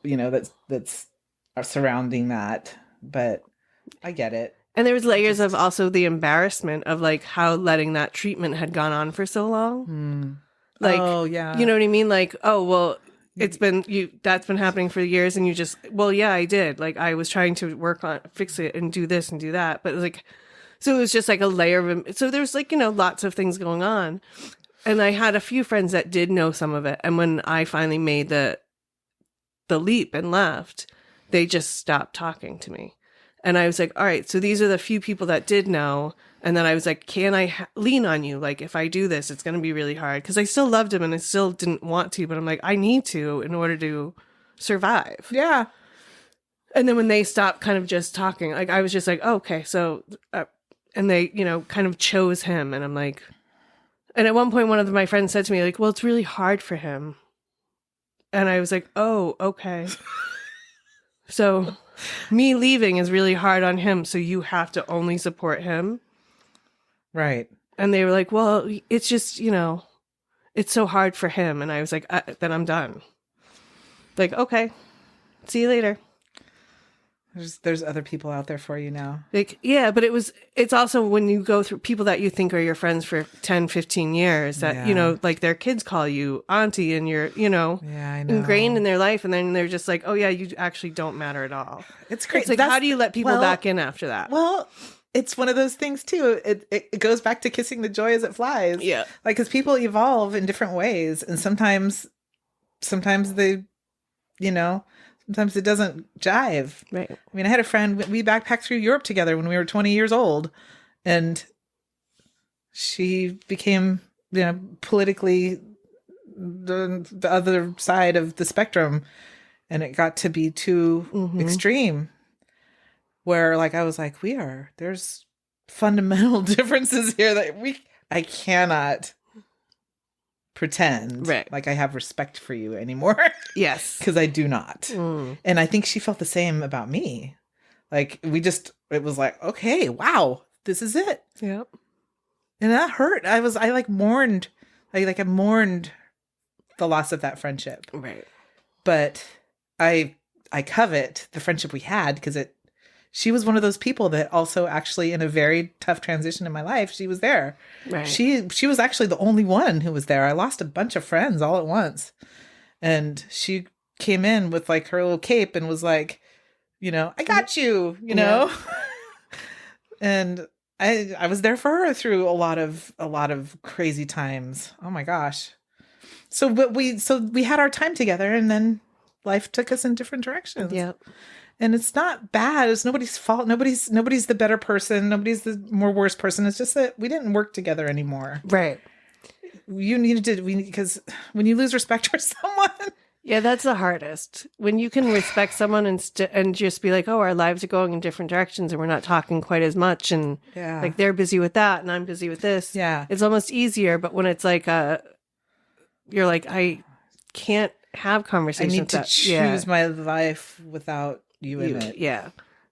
That's surrounding that. But I get it. And there was layers of also the embarrassment of like how letting that treatment had gone on for so long. Like, oh yeah, you know what I mean? Like, oh well, that's been happening for years, and you just, well, yeah, I did. Like, I was trying to fix it and do this and do that, but like, so it was just like a layer of. So there's like lots of things going on, and I had a few friends that did know some of it, and when I finally made the leap and left, they just stopped talking to me. And I was like, all right, so these are the few people that did know. And then I was like, can I lean on you? Like, if I do this, it's going to be really hard. Because I still loved him and I still didn't want to. But I'm like, I need to in order to survive. Yeah. And then when they stopped kind of just talking, like, I was just like, oh, okay. So, and they, kind of chose him. And I'm like, and at one point, one of my friends said to me, like, well, it's really hard for him. And I was like, oh, okay. So me leaving is really hard on him. So you have to only support him. Right. And they were like, well, it's just, it's so hard for him. And I was like, then I'm done. Like, okay, see you later. There's other people out there for you now. Like, yeah, but it's also when you go through people that you think are your friends for 10, 15 years that, like their kids call you auntie and you're, I know, ingrained in their life. And then they're just like, oh yeah, you actually don't matter at all. It's crazy. It's like, how do you let people back in after that? Well, it's one of those things too. It goes back to kissing the joy as it flies. Yeah. Like, because people evolve in different ways. And sometimes they, sometimes it doesn't jive. Right. I mean, I had a friend, we backpacked through Europe together when we were 20 years old. And she became, politically the other side of the spectrum. And it got to be too extreme. Where, like, I was like, there's fundamental differences here that I cannot pretend like I have respect for you anymore. Yes. Because I do not. And I think she felt the same about me. Like, it was like, okay, wow, this is it. Yep. And that hurt. I mourned the loss of that friendship. Right. But I covet the friendship we had because she was one of those people that also actually, in a very tough transition in my life, she was there. Right. She was actually the only one who was there. I lost a bunch of friends all at once. And she came in with like her little cape and was like, I got you, know? And I was there for her through a lot of crazy times. Oh my gosh. So we had our time together and then life took us in different directions. Yep. And it's not bad. It's nobody's fault. Nobody's the better person. Nobody's the more worse person. It's just that we didn't work together anymore. Right. Because when you lose respect for someone. Yeah, that's the hardest. When you can respect someone and just be like, oh, our lives are going in different directions and we're not talking quite as much. And like they're busy with that and I'm busy with this. Yeah. It's almost easier. But when it's like, you're like, I can't have conversations. I need to choose my life without you in it. Yeah.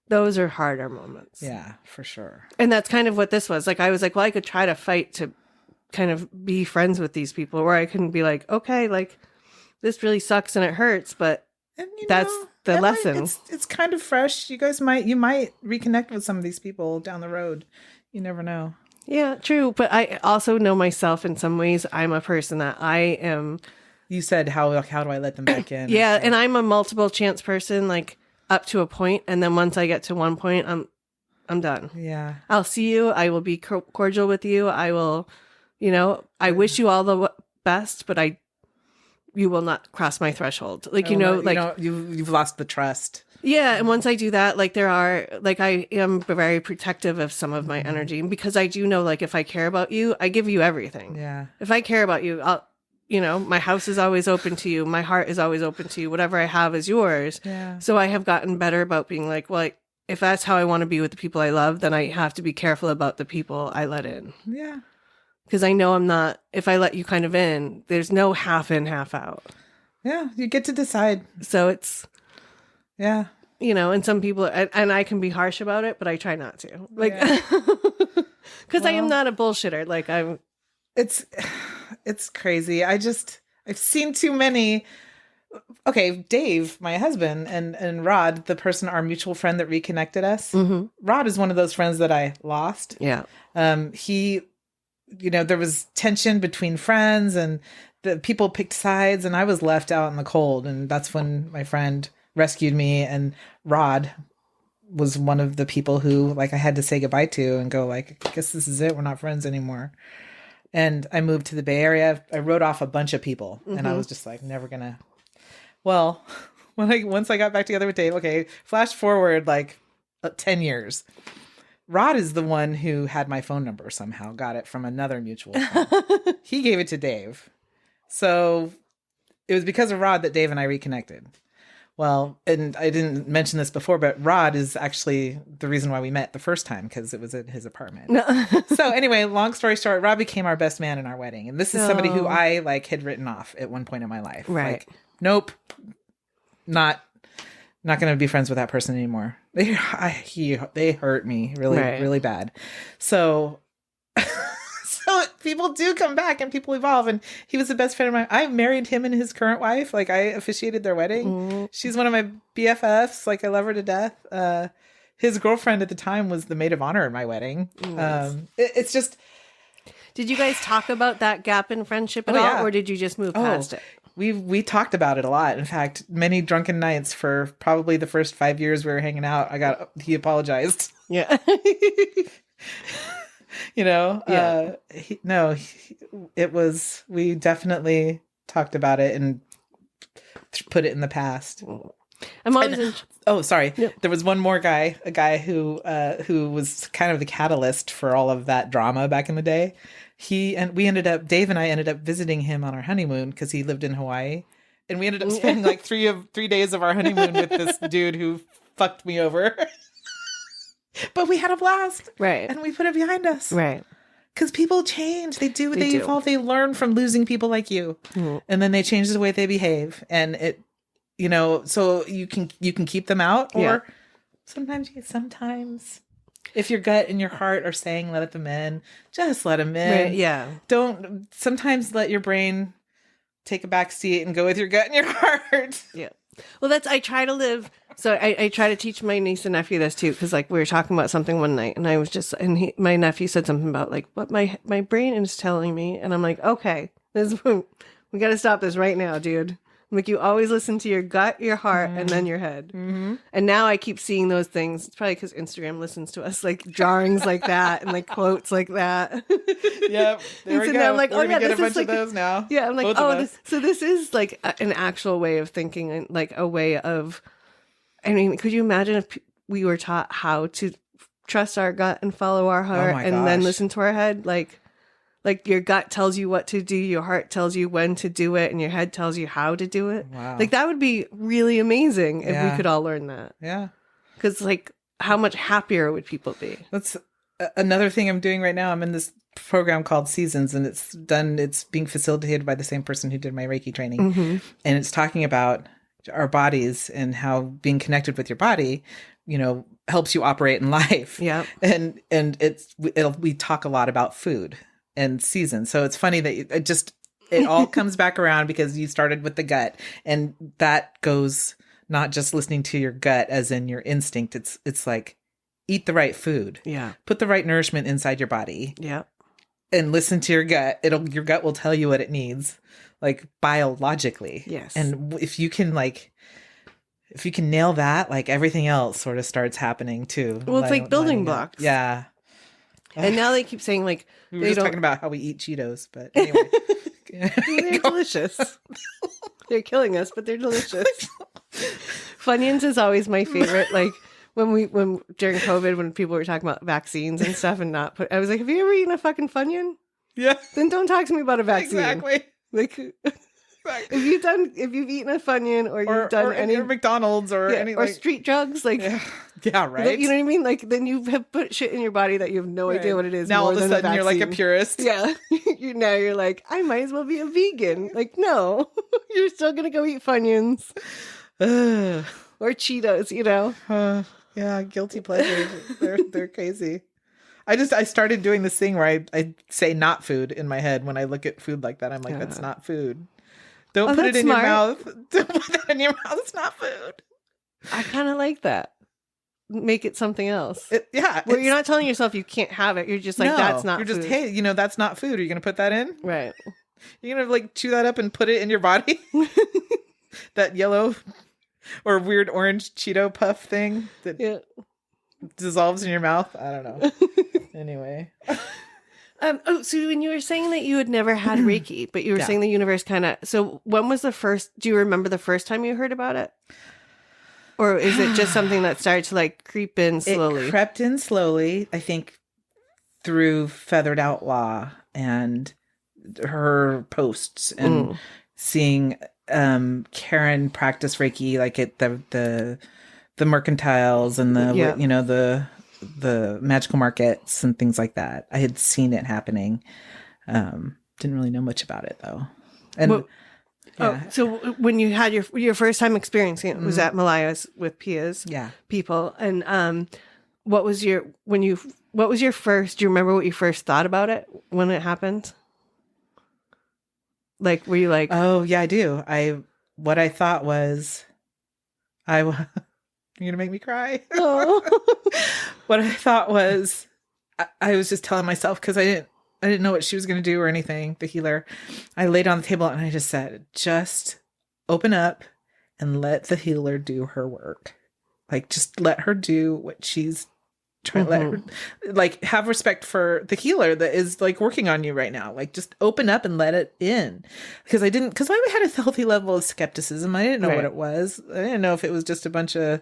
Those are harder moments. Yeah, for sure. And that's kind of what this was. Like, I was like, well, I could try to fight to kind of be friends with these people, where I can be like, okay, like, this really sucks and it hurts, but that's the lesson. It's kind of fresh. You might reconnect with some of these people down the road. You never know. Yeah, true. But I also know myself in some ways. I'm a person that I am. You said, how do I let them back in? Yeah, and I'm a multiple chance person, like up to a point, and then once I get to one point, I'm done. Yeah. I'll see you. I will be cordial with you. I will, I wish you all the best, but you will not cross my threshold. Like, you've lost the trust. Yeah. And once I do that, like I am very protective of some of my energy, because I do know, like, if I care about you, I give you everything. Yeah. If I care about you, my house is always open to you. My heart is always open to you. Whatever I have is yours. Yeah. So I have gotten better about being like, well, if that's how I want to be with the people I love, then I have to be careful about the people I let in. Yeah. Because I know if I let you kind of in, there's no half in, half out. Yeah. You get to decide. So it's, yeah. And some people, and I can be harsh about it, but I try not to. Like, because I am not a bullshitter. Like, it's crazy. I've seen too many. Okay, Dave, my husband, and Rod, the person, our mutual friend that reconnected us. Mm-hmm. Rod is one of those friends that I lost. Yeah. There was tension between friends and the people picked sides and I was left out in the cold. And that's when my friend rescued me. And Rod was one of the people who, like, I had to say goodbye to and go, like, I guess this is it. We're not friends anymore. And I moved to the Bay Area. I wrote off a bunch of people and I was just like, never gonna. Well, once I got back together with Dave, okay, flash forward like 10 years. Rod is the one who had my phone number somehow, got it from another mutual friend. He gave it to Dave. So it was because of Rod that Dave and I reconnected. Well, and I didn't mention this before, but Rod is actually the reason why we met the first time, because it was at his apartment. So anyway, long story short, Rod became our best man in our wedding. And this is somebody who I had written off at one point in my life. Right. Like, nope, not going to be friends with that person anymore. They hurt me really, really bad. So people do come back and people evolve. And he was the best friend of mine. I married him and his current wife. Like, I officiated their wedding. Mm-hmm. She's one of my BFFs. Like, I love her to death. His girlfriend at the time was the maid of honor at my wedding. Nice. It's just. Did you guys talk about that gap in friendship at all? Yeah. Or did you just move past it? We talked about it a lot. In fact, many drunken nights for probably the first 5 years we were hanging out. He apologized. Yeah. We definitely talked about it and put it in the past. Sorry. Yep. There was one more guy, a guy who was kind of the catalyst for all of that drama back in the day. Dave and I ended up visiting him on our honeymoon because he lived in Hawaii. And we ended up spending like 3 days of our honeymoon with this dude who fucked me over. But we had a blast. Right. And we put it behind us. Right. Because people change. They evolve. They learn from losing people like you. Mm-hmm. And then they change the way they behave. And it, so you can keep them out. Or sometimes if your gut and your heart are saying let them in, just let them in. Right, yeah. Don't sometimes let your brain take a back seat and go with your gut and your heart. Yeah. Well, I try to live. So I try to teach my niece and nephew this too, because like we were talking about something one night, and I was just, my nephew said something about like what my brain is telling me, and I'm like, okay, we got to stop this right now, dude. I'm like, you always listen to your gut, your heart, and then your head. Mm-hmm. And now I keep seeing those things. It's probably because Instagram listens to us, like drawings like that and like quotes like that. Yep. There we go. I'm like, we're gonna get a bunch of those now. Yeah. I'm like, this is like an actual way of thinking, and like a way of I mean, could you imagine if we were taught how to trust our gut and follow our heart my and then gosh. listen to our head? Like your gut tells you what to do, your heart tells you when to do it, and your head tells you how to do it. Wow. Like that would be really amazing if we Yeah. could all learn that. Yeah. Because like how much happier would people be? That's another thing I'm doing right now. I'm in this program called Seasons, and it's being facilitated by the same person who did my Reiki training. Mm-hmm. And it's talking about our bodies and how being connected with your body, helps you operate in life. Yeah. And we talk a lot about food and seasons. So it's funny that it all comes back around because you started with the gut, and that goes not just listening to your gut as in your instinct. It's like eat the right food. Yeah. Put the right nourishment inside your body. Yeah. And listen to your gut. Your gut will tell you what it needs, like biologically. Yes. And if you can nail that, like everything else sort of starts happening too. Well, it's like building blocks. Yeah. And now they keep saying like We were just talking about how we eat Cheetos, but anyway. they're delicious. They're killing us, but they're delicious. Funyuns is always my favorite. Like when during COVID, when people were talking about vaccines and stuff and I was like, have you ever eaten a fucking Funyun? Yeah. Then don't talk to me about a vaccine. Exactly. Like if you've eaten a Funyun or you've done any McDonald's or any or street drugs, like yeah, right. You know what I mean? Like then you have put shit in your body that you have no idea what it is. Now more all of a than sudden you're like a vaccine. purist. Yeah. You're like, I might as well be a vegan. Like, no. You're still gonna go eat Funyuns. Or Cheetos, Yeah, guilty pleasures. They're crazy. I started doing this thing where I say not food in my head when I look at food like that. I'm like, that's not food. Don't put it in your mouth. Don't put that in your mouth. It's not food. I kind of like that. Make it something else. Yeah. Where you're not telling yourself you can't have it. You're just like, that's not food. You're just, hey, that's not food. Are you going to put that in? Right. You're going to like chew that up and put it in your body? That yellow or weird orange Cheeto puff thing that dissolves in your mouth? I don't know. Anyway. So when you were saying that you had never had Reiki, but you were saying the universe so when was do you remember the first time you heard about it? Or is it just something that started to like creep in slowly? It crept in slowly, I think, through Feathered Outlaw and her posts and seeing Karen practice Reiki, like at the mercantiles and the magical markets and things like that. I had seen it happening. Didn't really know much about it though. And so when you had your first time experiencing it was at Malaya's with Pia's people, and what was your first? Do you remember what you first thought about it when it happened? Like, were you like, oh yeah, I do. What I thought was, you're gonna make me cry. Oh. What I thought was, I was just telling myself because I didn't know what she was going to do or anything, the healer. I laid on the table and I just said, just open up and let the healer do her work. Like, just let her do what she's trying to let her, like, have respect for the healer that is like working on you right now. Like, just open up and let it in. Because I had a healthy level of skepticism. I didn't know what it was. I didn't know if it was just a bunch of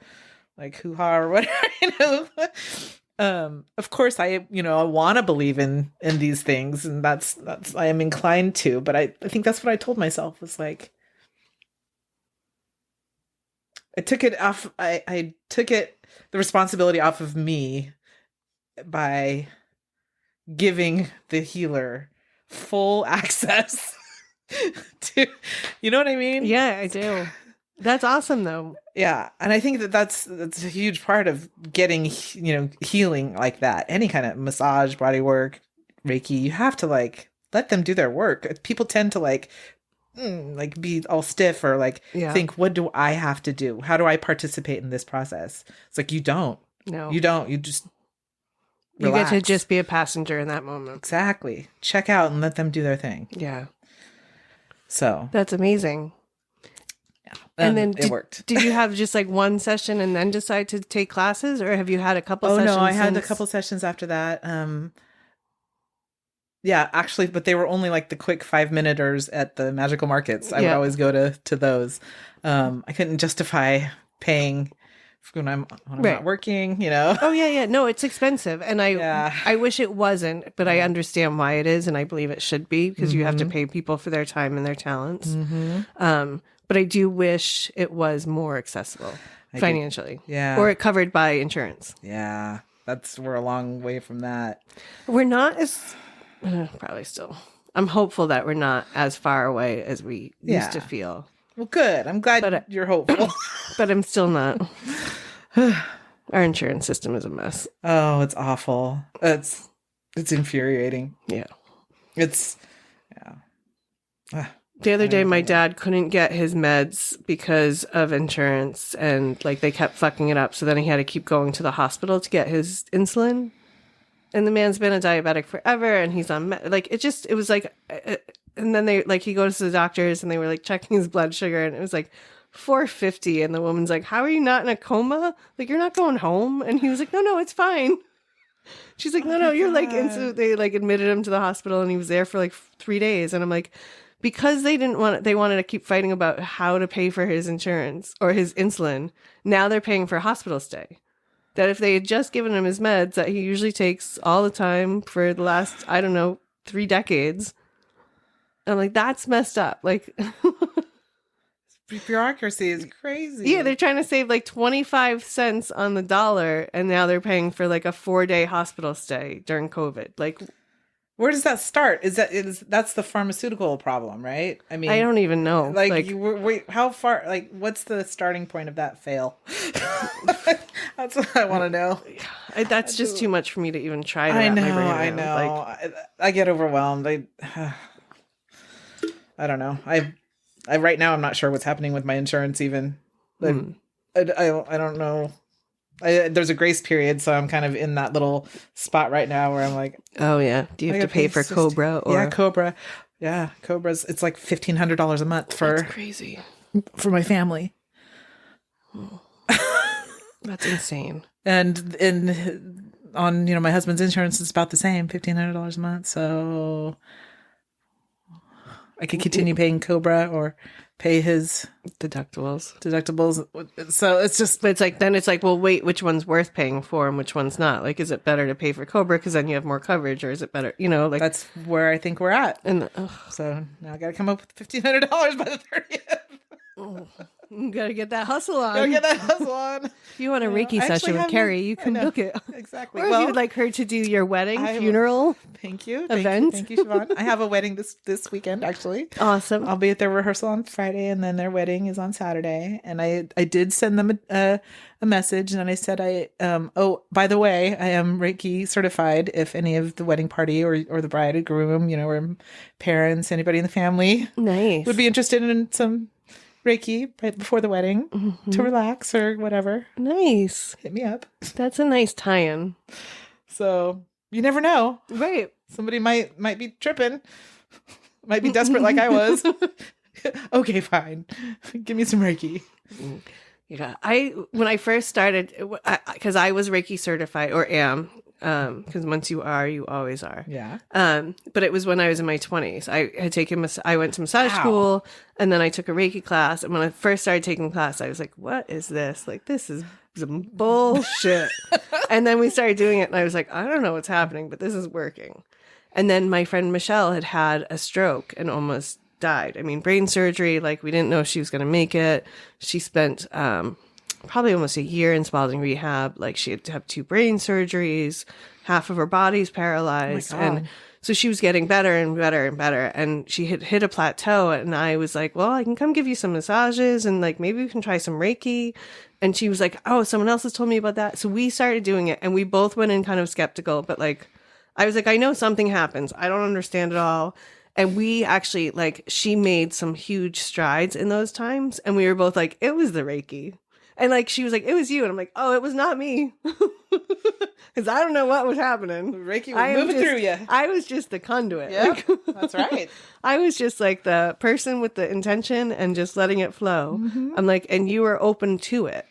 like hoo-ha or whatever, Of course I want to believe in these things, and that's I am inclined to, but I think that's what I told myself was like, I took it off. I took the responsibility off of me by giving the healer full access to, you know what I mean? Yeah, I do. That's awesome though. Yeah. And I think that's a huge part of getting, healing like that. Any kind of massage, body work, Reiki, you have to like let them do their work. People tend to like be all stiff or like think, what do I have to do? How do I participate in this process? It's like, you don't. No. You don't. You just relax. You get to just be a passenger in that moment. Exactly. Check out and let them do their thing. Yeah. So. That's amazing. And then it worked. Did you have just like one session and then decide to take classes, or have you had a couple sessions? Oh, no, I had a couple sessions after that. Yeah, actually, but they were only like the quick 5-minuters at the magical markets. I would always go to those. I couldn't justify paying when I'm Right. not working, you know. Oh yeah. No, it's expensive, and Yeah. I wish it wasn't, but I understand why it is, and I believe it should be because you have to pay people for their time and their talents. But I do wish it was more accessible financially, Yeah. or it covered by insurance. Yeah, we're a long way from that. We're not as probably still. I'm hopeful that we're not as far away as we used to feel. Well, good. I'm glad you're hopeful. But I'm still not. Our insurance system is a mess. Oh, it's awful. It's infuriating. Yeah. The other day, my dad couldn't get his meds because of insurance, and like they kept fucking it up. So then he had to keep going to the hospital to get his insulin. And the man's been a diabetic forever, and he's on it was like, and then he goes to the doctors, and they were like checking his blood sugar, and it was like 450, and the woman's like, "How are you not in a coma? Like you're not going home?" And he was like, "No, it's fine." She's like, "No, you're like," and so they like admitted him to the hospital, and he was there for like 3 days, and I'm like, because they wanted to keep fighting about how to pay for his insurance or his insulin. Now they're paying for a hospital stay. That if they had just given him his meds that he usually takes all the time for the last, 3 decades. I'm like, that's messed up. Like, bureaucracy is crazy. Yeah, they're trying to save like 25 cents on the dollar, and now they're paying for like a 4-day hospital stay during COVID. Like, where does that start? That's the pharmaceutical problem, right? I mean, I don't even know. Wait, how far? Like, what's the starting point of that fail? That's what I want to know. That's just too much for me to even try to I wrap know, my brain around. I know. I get overwhelmed. I don't know. I right now I'm not sure what's happening with my insurance even. I don't know. There's a grace period, so I'm kind of in that little spot right now where I'm like, oh yeah, do you have to pay for Cobra? Yeah, Cobra. Yeah, Cobra's. It's like $1,500 a month for That's crazy for my family. That's insane. And on my husband's insurance, it's about the same, $1,500 a month. So I could continue paying Cobra or pay his deductibles. So it's just, but it's like, well, wait, which one's worth paying for and which one's not? Like, is it better to pay for Cobra because then you have more coverage, or is it better, like that's where I think we're at. And so now I got to come up with $1,500 by the 30th. You gotta get that hustle on. If you want a Reiki session with Carrie, you can book it. Exactly. Or if you would like her to do your wedding, funeral. Thank you. Event. Thank you, Siobhan. I have a wedding this weekend, actually. Awesome. I'll be at their rehearsal on Friday, and then their wedding is on Saturday. And I did send them a message, and I said, by the way, I am Reiki certified. If any of the wedding party or the bride or groom, or parents, anybody in the family would be interested in some Reiki right before the wedding to relax or whatever. Nice. Hit me up. That's a nice tie-in. So you never know. Right. Somebody might be tripping. Might be desperate like I was. Okay, fine. Give me some Reiki. Yeah. When I first started, because I was Reiki certified, or am, because once you are, you always are. Yeah. But it was when I was in my 20s. I went to massage school, and then I took a Reiki class. And when I first started taking class, I was like, what is this? Like, this is some bullshit. And then we started doing it, and I was like, I don't know what's happening, but this is working. And then my friend Michelle had a stroke and almost died. I mean, brain surgery, like we didn't know she was going to make it. She spent probably almost a year in Spalding rehab. Like she had to have 2 brain surgeries, half of her body's paralyzed. Oh my God. And so she was getting better and better and better. And she had hit a plateau, and I was like, well, I can come give you some massages, and like maybe we can try some Reiki. And she was like, oh, someone else has told me about that. So we started doing it, and we both went in kind of skeptical, but like I was like, I know something happens. I don't understand it all. And we actually, like, she made some huge strides in those times. And we were both like, it was the Reiki. And like, she was like, it was you. And I'm like, oh, it was not me. Because I don't know what was happening. Reiki was moving through you. I was just the conduit. Yeah, that's right. I was just like the person with the intention and just letting it flow. Mm-hmm. I'm like, and you were open to it.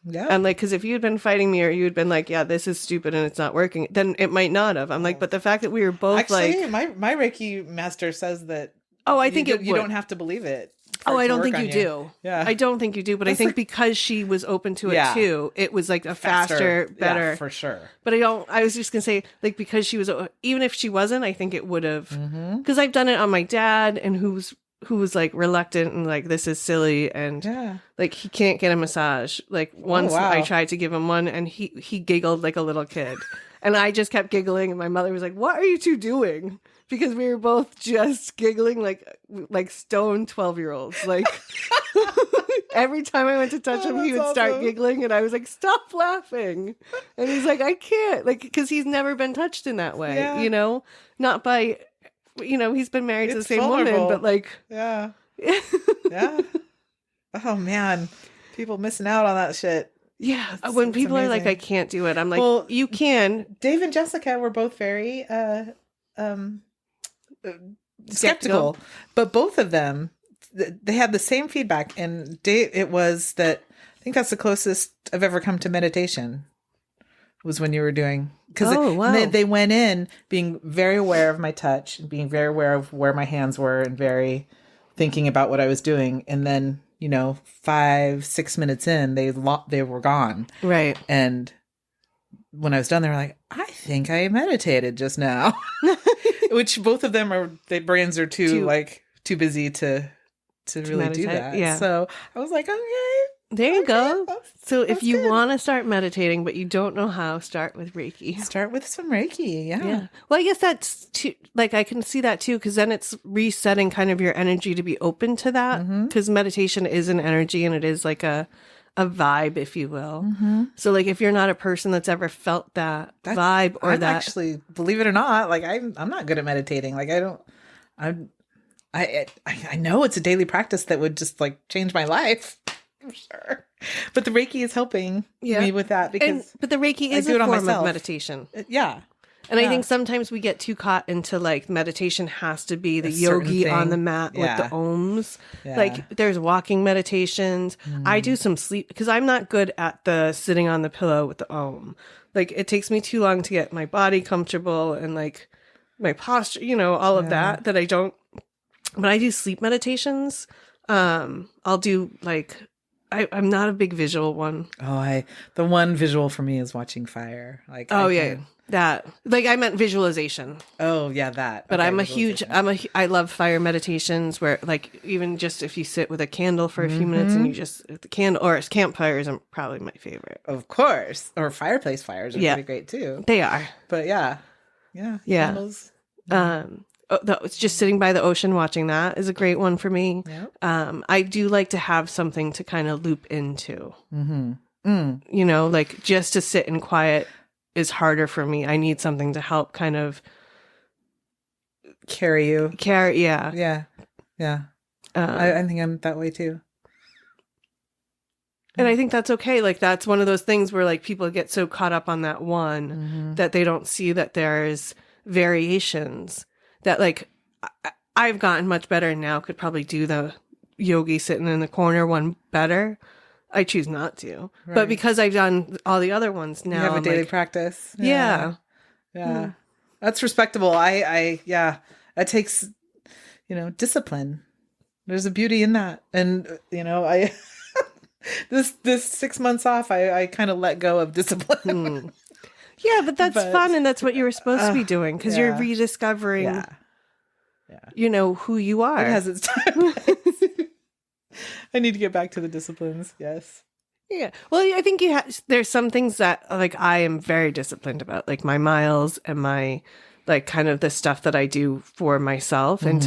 Yeah. I'm like, because if you'd been fighting me, or you had been like, yeah, this is stupid and it's not working, then it might not have. I'm like, but the fact that we were both actually, my Reiki master says that I think you don't have to believe it for it I to don't work think on you do. Yeah. I don't think you do, but I That's think like- because she was open to it Yeah. too, it was like a faster, better. Yeah, for sure. But I was just going to say, like, because she was, even if she wasn't, I think it would have, because I've done it on my dad and who was like reluctant and like, this is silly. And Yeah. like, he can't get a massage. Like once wow. I tried to give him one and he giggled like a little kid. And I just kept giggling. And my mother was like, what are you two doing? Because we were both just giggling like stone 12-year-olds. Like every time I went to touch him, he would start awesome. giggling, and I was like, "Stop laughing!" And he's like, "I can't," like because he's never been touched in that way, Yeah. you know, not by, you know, he's been married to the It's same vulnerable. woman, but like, Yeah. Yeah. Oh man, people missing out on that shit. yeah. It's When people are like, amazing. "I can't do it," I'm like, Well, "You can." Dave and Jessica were both very skeptical, but both of them they had the same feedback. And Dave, it was that I think that's the closest I've ever come to meditation. Was when you were doing because wow. they went in being very aware of my touch and being very aware of where my hands were and very thinking about what I was doing, and then 5-6 minutes in they were gone. Right. And when I was done, they were like, I think I meditated just now. Which both of them their brains are too busy to really meditate, do that. yeah. So I was like, okay. There you go. So if that's you good. want to start meditating, but you don't know how, start with Reiki. Start with some Reiki. Yeah. Yeah. Well, I guess that's too, like, I can see that too, because then it's resetting kind of your energy to be open to that. Because meditation is an energy and it is like a vibe, if you will. So, like, if you're not a person that's ever felt that vibe or I'm that. actually, believe it or not, like I'm not good at meditating. Like I know it's a daily practice that would just like change my life. I'm sure. But the Reiki is helping me with that because but the Reiki I is do it a on form of myself. meditation. Yeah. And I think sometimes we get too caught into like meditation has to be the certain yogi on thing. the mat with the ohms. Yeah. Like there's walking meditations. I do some sleep because I'm not good at the sitting on the pillow with the om. Like it takes me too long to get my body comfortable and like my posture, all of that I don't. When I do sleep meditations, I'll do like I'm not a big visual one. The one visual for me is watching fire. Like that like I meant visualization. Oh yeah, that. But Okay, I love fire meditations where like even just if you sit with a candle for a few minutes and you just the candle or campfires are probably my favorite. Of course, or fireplace fires are pretty great too. They are. But yeah. Candles. It's just sitting by the ocean watching that is a great one for me. Yep. I do like to have something to kind of loop into. Like just to sit in quiet is harder for me. I need something to help kind of carry you. Yeah. I think I'm that way too. And I think that's okay. Like that's one of those things where like people get so caught up on that one that they don't see that there's variations. That like I've gotten much better and now could probably do the yogi sitting in the corner one better. I choose not to, but because I've done all the other ones now, you have a daily like, practice. Yeah. That's respectable. That takes, discipline. There's a beauty in that. And, I, this 6 months off, I kind of let go of discipline. Yeah, but that's fun. And that's what you were supposed to be doing because you're rediscovering, who you are. It has its time. I need to get back to the disciplines. Yes. Yeah. Well, I think there's some things that like I am very disciplined about, like my miles and my like kind of the stuff that I do for myself. And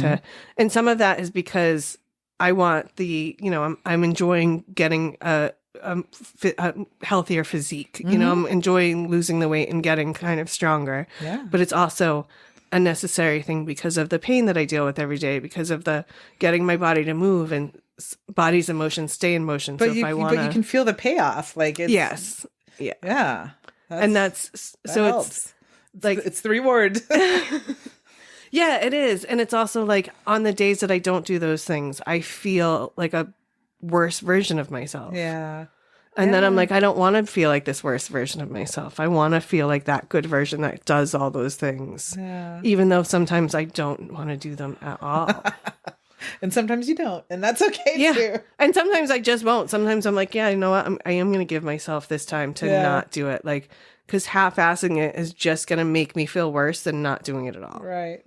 some of that is because I want I'm enjoying getting a healthier physique. I'm enjoying losing the weight and getting kind of stronger. Yeah. But it's also a necessary thing because of the pain that I deal with every day, because of the getting my body to move and body's emotions stay in motion. But so you can feel the payoff. Like it's yes, yeah, yeah, that helps. It's like it's the reward. Yeah, it is, and it's also like on the days that I don't do those things, I feel like a worse version of myself. Yeah. And then I'm like, I don't want to feel like this worse version of myself. I want to feel like that good version that does all those things. Yeah. Even though sometimes I don't want to do them at all. And sometimes you don't, and that's okay Yeah. too. And sometimes I just won't. Sometimes I'm like, yeah, you know what? I am going to give myself this time to not do it. Like, because half-assing it is just going to make me feel worse than not doing it at all. Right.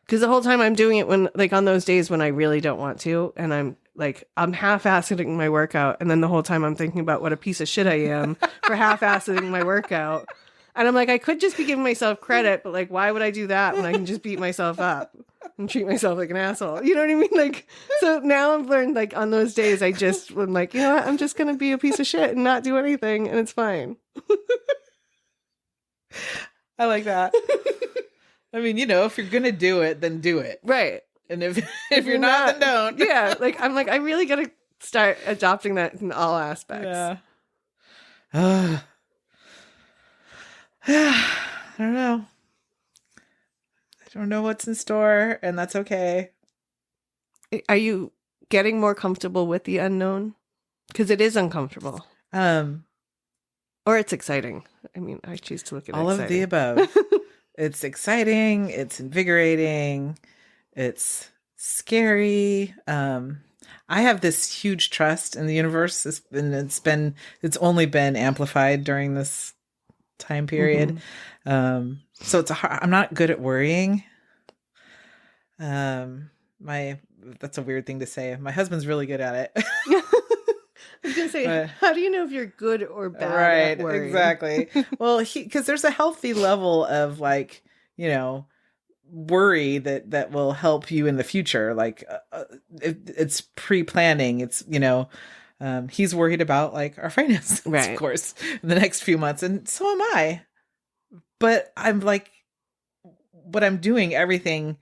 Because the whole time I'm doing it when, like, on those days when I really don't want to, and I'm half-assing my workout, and then the whole time I'm thinking about what a piece of shit I am for half-assing my workout. And I'm like, I could just be giving myself credit, but like, why would I do that when I can just beat myself up and treat myself like an asshole? You know what I mean? Like, so now I've learned, like, on those days, I'm like, you know what? I'm just going to be a piece of shit and not do anything, and it's fine. I like that. I mean, if you're going to do it, then do it. Right. And if you're not, then don't. Yeah. Like, I'm like, I really got to start adopting that in all aspects. Yeah. I don't know. I don't know what's in store, and that's okay. Are you getting more comfortable with the unknown? Because it is uncomfortable. Or it's exciting. I mean, I choose to look at all exciting. of the above. It's exciting. It's invigorating. It's scary. I have this huge trust in the universe, and it's only been amplified during this time period. So I'm not good at worrying. That's a weird thing to say. My husband's really good at it. I was gonna say, how do you know if you're good or bad at worrying? Exactly. Well, because there's a healthy level of, like, worry that will help you in the future. Like, it's pre-planning. It's, he's worried about, like, our finances, right, of course, in the next few months, and so am I. But I'm like, what I'm doing, everything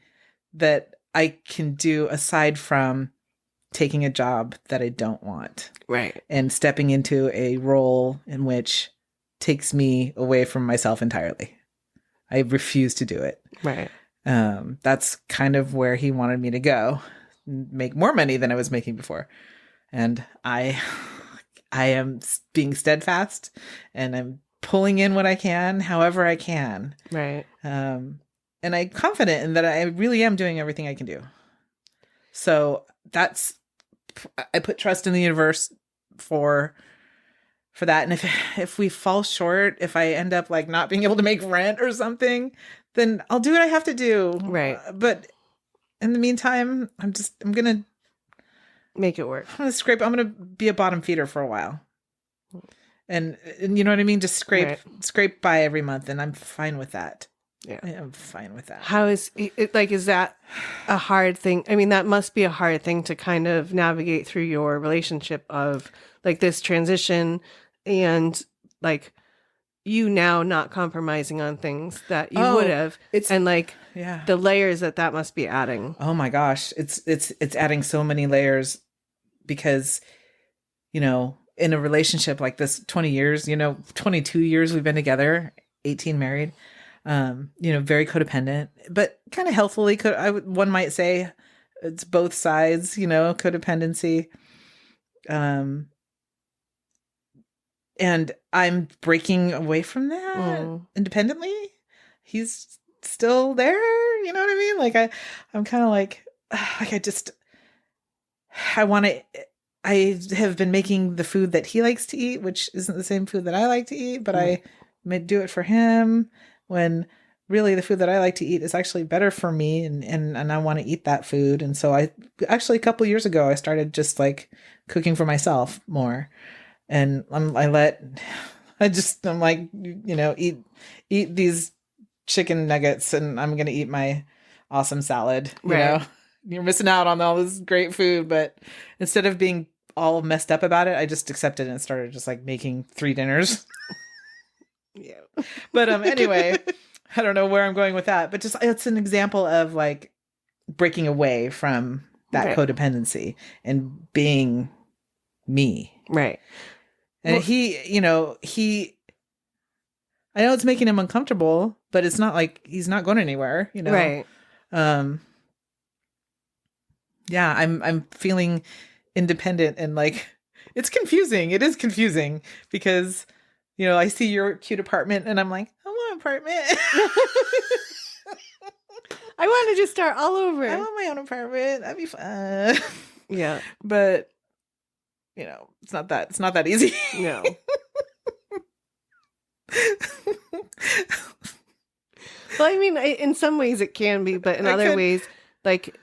that I can do aside from taking a job that I don't want. Right. And stepping into a role in which takes me away from myself entirely. I refuse to do it. Right. That's kind of where he wanted me to go. Make more money than I was making before. And I am being steadfast, and I'm pulling in what I can, however I can. Right. And I'm confident in that I really am doing everything I can do. So I put trust in the universe for that. And if we fall short, if I end up, like, not being able to make rent or something, then I'll do what I have to do. Right. But in the meantime, I'm going to make it work. I'm going to be a bottom feeder for a while. And you know what I mean? Just scrape by every month, and I'm fine with that. Yeah. I'm fine with that. How is it, like, is that a hard thing? I mean, that must be a hard thing to kind of navigate through your relationship of, like, this transition and, like, you now not compromising on things that you would have. And, like, the layers that must be adding. Oh my gosh. It's adding so many layers because, in a relationship like this, 20 years, 22 years we've been together, 18 married. Very codependent, but kind of healthfully. One might say it's both sides, codependency. And I'm breaking away from that independently. He's still there. You know what I mean? Like I'm kind of like I have been making the food that he likes to eat, which isn't the same food that I like to eat, but I may do it for him when really the food that I like to eat is actually better for me. And I want to eat that food. And so a couple of years ago, I started just, like, cooking for myself more. And I'm like, eat these chicken nuggets, and I'm going to eat my awesome salad. You know, you're missing out on all this great food, but instead of being all messed up about it, I just accepted and started just, like, making 3 dinners. Yeah. But anyway, I don't know where I'm going with that, but just it's an example of, like, breaking away from that codependency and being me. Right. And I know it's making him uncomfortable, but it's not like he's not going anywhere, Right. Yeah, I'm feeling independent, and, like, it's confusing. It is confusing because, I see your cute apartment and I'm like, I want an apartment. I want to just start all over. I want my own apartment. That'd be fun. Yeah. But it's not that easy. No. Well, I mean, in some ways it can be, but in other ways, like,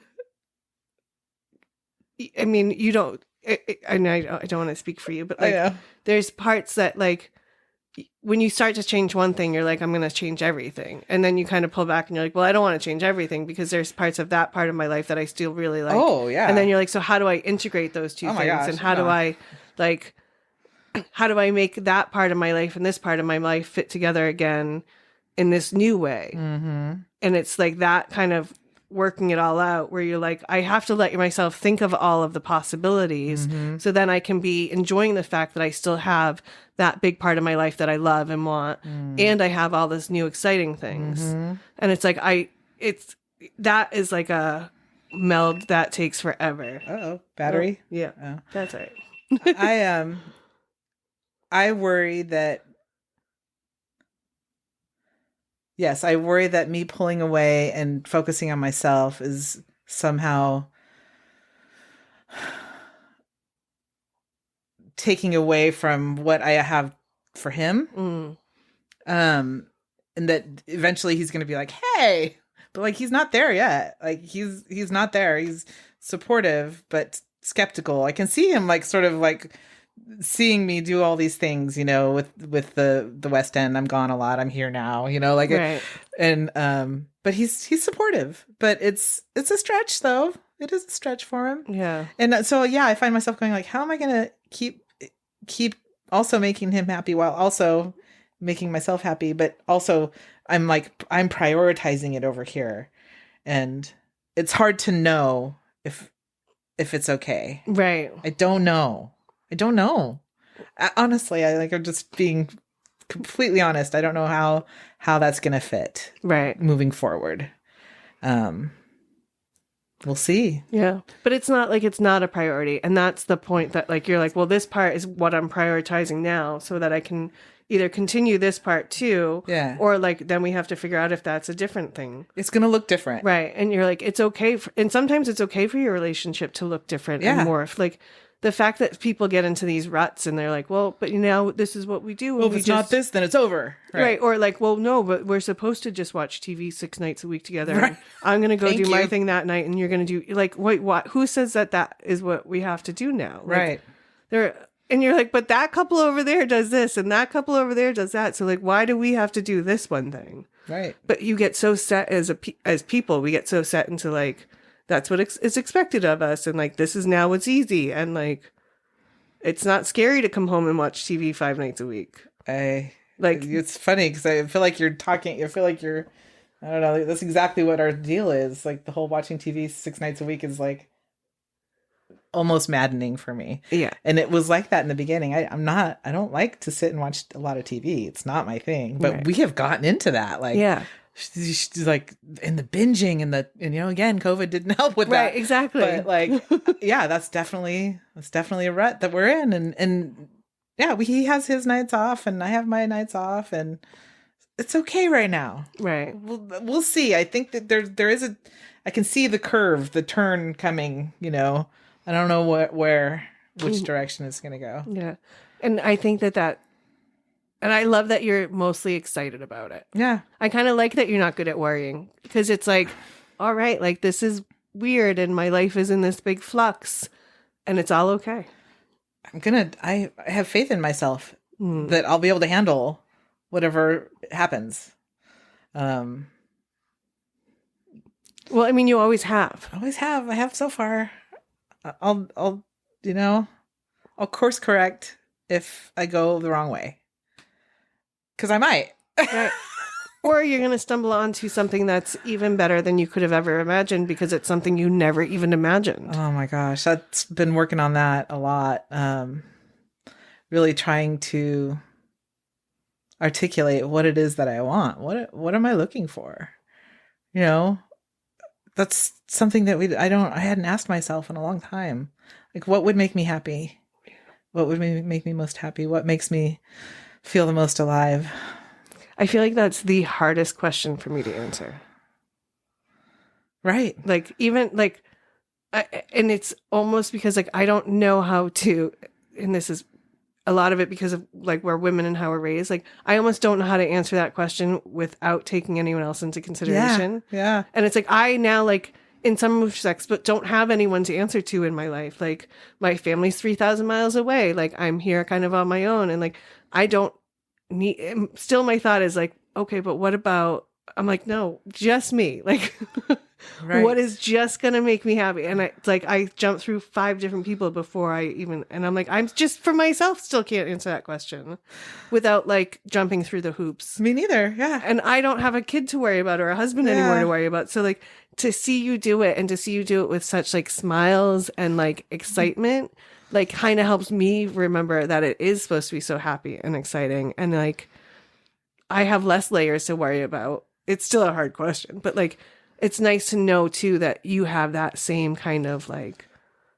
I mean, you don't, I don't want to speak for you, but like, there's parts that like, when you start to change one thing, you're like, I'm going to change everything. And then you kind of pull back and you're like, well, I don't want to change everything because there's parts of that part of my life that I still really like. Oh, yeah. And then you're like, so how do I integrate those two things? Gosh, and how do I make that part of my life and this part of my life fit together again in this new way? Mm-hmm. And it's like that kind of working it all out where you're like, I have to let myself think of all of the possibilities so then I can be enjoying the fact that I still have that big part of my life that I love and want. And I have all this new exciting things. And it's like, that is like a meld that takes forever. Uh-oh. Battery? Oh, yeah. Oh. That's right. I worry that I worry that me pulling away and focusing on myself is somehow taking away from what I have for him. And that eventually he's going to be like, hey, but like, he's not there yet. Like he's not there. He's supportive, but skeptical. I can see him like sort of like seeing me do all these things, with the West End. I'm gone a lot. I'm here now, like, right. But he's supportive, but it's a stretch though. It is a stretch for him. Yeah. And so, I find myself going like, how am I going to keep also making him happy while also making myself happy? But also I'm prioritizing it over here. And it's hard to know if it's okay. Right. I don't know. Honestly, I'm just being completely honest. I don't know how that's going to fit. Right. Moving forward. We'll see. Yeah. But it's not like it's not a priority. And that's the point that like, you're like, well, this part is what I'm prioritizing now so that I can either continue this part too. Yeah. Or like, then we have to figure out if that's a different thing. It's going to look different. Right. And you're like, it's okay. And sometimes it's okay for your relationship to look different and morph. Like, the fact that people get into these ruts and they're like, well, but this is what we do. Well, if it's not this, then it's over. Right. Or like, well, no, but we're supposed to just watch TV 6 nights a week together. Right. And I'm going to go do my thing that night and you're going to do like, wait, what? Who says that is what we have to do now? Like, right. And you're like, but that couple over there does this and that couple over there does that. So like, why do we have to do this one thing? Right. But you get so set as people, we get so set into like, that's what is expected of us. And like, this is now what's easy. And like, it's not scary to come home and watch TV 5 nights a week. It's funny because I feel like you're I don't know, that's exactly what our deal is. Like the whole watching TV 6 nights a week is like almost maddening for me. Yeah. And it was like that in the beginning. I don't like to sit and watch a lot of TV. It's not my thing, but we have gotten into that. Like, yeah. She's like in the binging and again, COVID didn't help with that. Right, exactly. But like, that's definitely a rut that we're in. And he has his nights off and I have my nights off and it's okay right now. Right. We'll see. I think that there is I can see the curve, the turn coming, I don't know which direction it's going to go. Yeah. And I think that and I love that you're mostly excited about it. Yeah. I kind of like that you're not good at worrying because it's like, all right, like this is weird and my life is in this big flux and it's all okay. I have faith in myself that I'll be able to handle whatever happens. Well, I mean, you always have. I have so far. I'll course correct if I go the wrong way. Because I might. Right. Or you're going to stumble onto something that's even better than you could have ever imagined because it's something you never even imagined. Oh my gosh. That's been working on that a lot. Really trying to articulate what it is that I want. What am I looking for? That's something that I hadn't asked myself in a long time. Like, what would make me happy? What would make me most happy? What makes me feel the most alive? I feel like that's the hardest question for me to answer. Right. Like, even like, and it's almost because like I don't know how to, and this is a lot of it because of like where women and how we're raised. Like, I almost don't know how to answer that question without taking anyone else into consideration. Yeah. And it's like, I now like in some respects, but don't have anyone to answer to in my life. Like, my family's 3,000 miles away. Like, I'm here kind of on my own. And like, I don't need, still my thought is like, okay, but what about, I'm like, no, just me. Like, Right. what is just going to make me happy? And it's like, I jumped through 5 different people before I even, and I'm like, I'm just for myself still can't answer that question without like jumping through the hoops. Me neither. Yeah. And I don't have a kid to worry about or a husband anymore to worry about. So like, to see you do it and to see you do it with such like smiles and like excitement, like kind of helps me remember that it is supposed to be so happy and exciting. And like, I have less layers to worry about. It's still a hard question, but like, it's nice to know too that you have that same kind of like,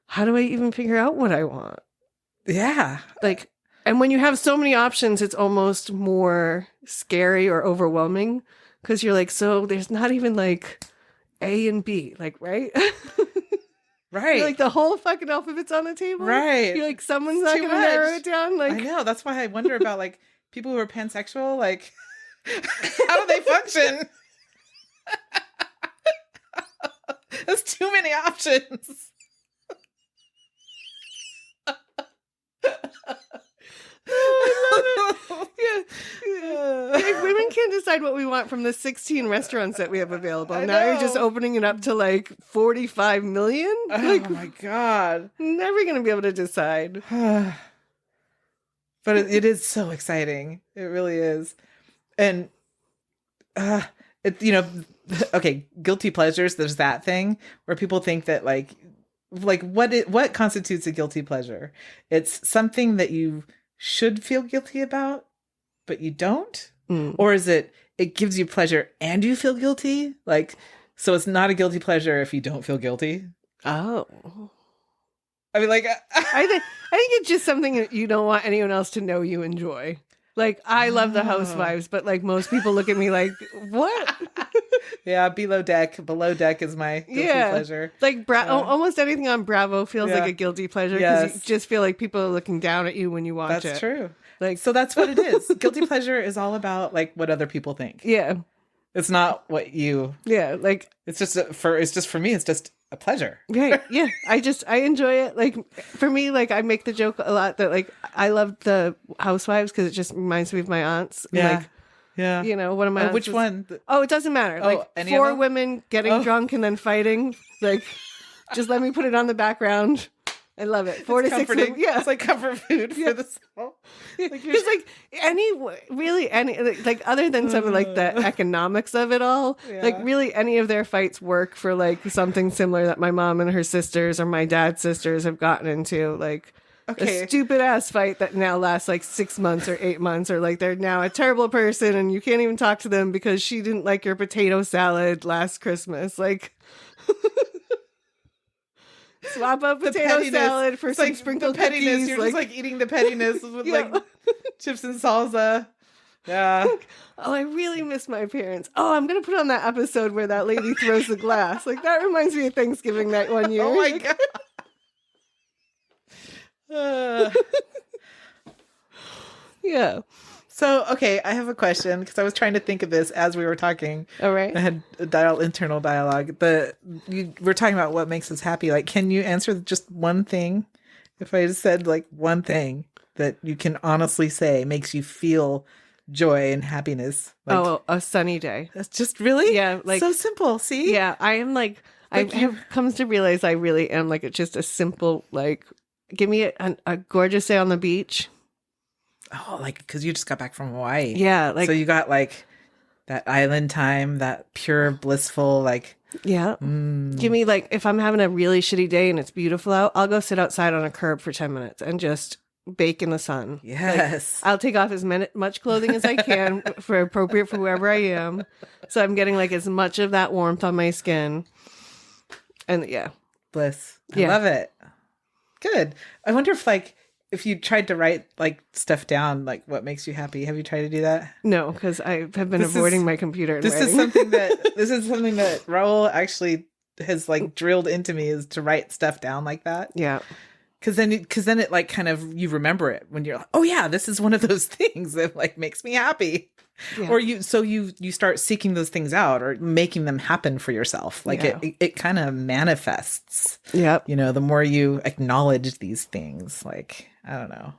how do I even figure out what I want? Yeah. Like, and when you have so many options, it's almost more scary or overwhelming because you're like, so there's not even like A and B, like, right? Right. You're like, the whole fucking alphabet's on the table. Right. You're like, someone's It's not too going to narrow much. it down. Like, I know. That's why I wonder about like people who are pansexual. Like, how do they function? There's too many options. yeah. Like, women can't decide what we want from the 16 restaurants that we have available. I Now you're know. just opening it up to like 45 million. Oh Like, my God. never going to be able to decide. But it is so exciting. It really is. And it, you know, okay, guilty pleasures, there's that thing where people think that like what constitutes a guilty pleasure? It's something that you should feel guilty about, but you don't? Or is it gives you pleasure and you feel guilty? Like, so it's not a guilty pleasure if you don't feel guilty? Oh. I mean, like, I think it's just something that you don't want anyone else to know you enjoy. Like, I love The Housewives, but like most people look at me like, what? yeah, below deck is my guilty pleasure. Like almost anything on Bravo feels like a guilty pleasure because you just feel like people are looking down at you when you watch it. That's true. Like, so that's what it is. Guilty pleasure is all about like what other people think. Yeah. It's not what you. Yeah, like it's just for me. It's just a pleasure. Right. Yeah. I enjoy it. Like, for me, like, I make the joke a lot that like I love The Housewives because it just reminds me of my aunts. Yeah. Like, yeah. You know, one of my aunts which one? Oh, it doesn't matter. Like, any 4 of them? women getting drunk and then fighting. Like, just let me put it on the background. I love it. 4 to 6 women. Yeah. It's like comfort food for the soul. Because like any like other than some of like the economics of it all, like really any of their fights work for like something similar that my mom and her sisters or my dad's sisters have gotten into, like a stupid ass fight that now lasts like 6 months or 8 months, or like they're now a terrible person and you can't even talk to them because she didn't like your potato salad last Christmas. Like, swap up potato salad for some sprinkled pettiness. cookies. You're just like eating the pettiness with like chips and salsa. Yeah. Oh, I really miss my parents. Oh, I'm gonna put on that episode where that lady throws the glass. Like, that reminds me of Thanksgiving night one year. Oh my God. Yeah. So, okay, I have a question because I was trying to think of this as we were talking. All right. I had internal dialogue. We're talking about what makes us happy. Like, can you answer just one thing? If I just said like one thing that you can honestly say makes you feel joy and happiness. Like, a sunny day. That's just really? Yeah. Like, so simple. See? Yeah. I am like I have come to realize I really am like, it's just a simple, like, give me a gorgeous day on the beach. Oh, like, because you just got back from Hawaii. Yeah. Like, so you got like that island time, that pure blissful, like. Yeah. Give me like, if I'm having a really shitty day and it's beautiful out, I'll go sit outside on a curb for 10 minutes and just bake in the sun. Yes. Like, I'll take off as much clothing as I can for appropriate for wherever I am. So I'm getting like as much of that warmth on my skin. And yeah. Bliss. I love it. Good. I wonder if you tried to write like stuff down, like what makes you happy. Have you tried to do that? No, because I have been avoiding my computer. This is something that Raul actually has like drilled into me is to write stuff down like that. Yeah. Cause then it like kind of, you remember it when you're like, oh yeah, this is one of those things that like makes me happy. Yeah. Or you start seeking those things out or making them happen for yourself. Like it kind of manifests. Yeah. You know, the more you acknowledge these things, like, I don't know.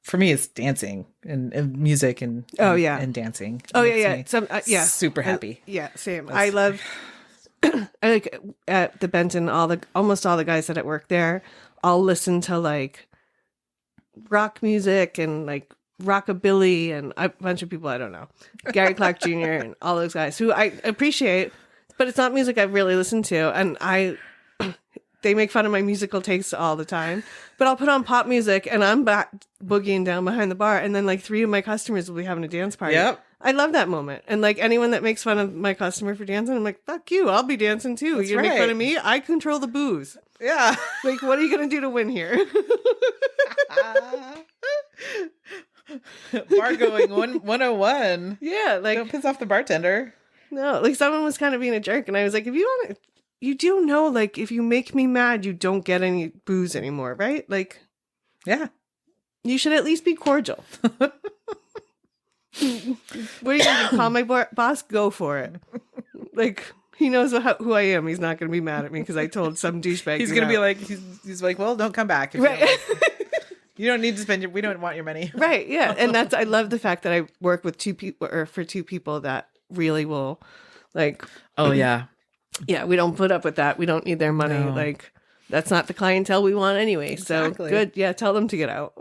For me, it's dancing and music and and dancing. Super happy. Same. I love. I like at the Benton. Almost all the guys that work there, I'll listen to like rock music and like rockabilly and a bunch of people I don't know, Gary Clark Jr. and all those guys who I appreciate, but it's not music I've really listened to, and they make fun of my musical tastes all the time. But I'll put on pop music and I'm back boogieing down behind the bar, and then like 3 of my customers will be having a dance party. Yep. I love that moment. And like anyone that makes fun of my customer for dancing, I'm like, fuck you, I'll be dancing too. That's you right. make fun of me, I control the booze. Yeah. Like, what are you going to do to win here? Bar going 101. Yeah, like, don't piss off the bartender. No, like someone was kind of being a jerk, and I was like, if you want to, you do know, like, if you make me mad, you don't get any booze anymore, right? Like, yeah, you should at least be cordial. What are you gonna do? Call my boss? Go for it. Like, he knows who I am. He's not gonna be mad at me because I told some douchebag. He's gonna be like, he's like, well, don't come back. If right. You don't need to spend we don't want your money. Right. Yeah. And I love the fact that I work with 2 people, or for 2 people that really will, like, oh yeah. Yeah, we don't put up with that. We don't need their money. No. Like, that's not the clientele we want anyway. Exactly. So good. Yeah, tell them to get out.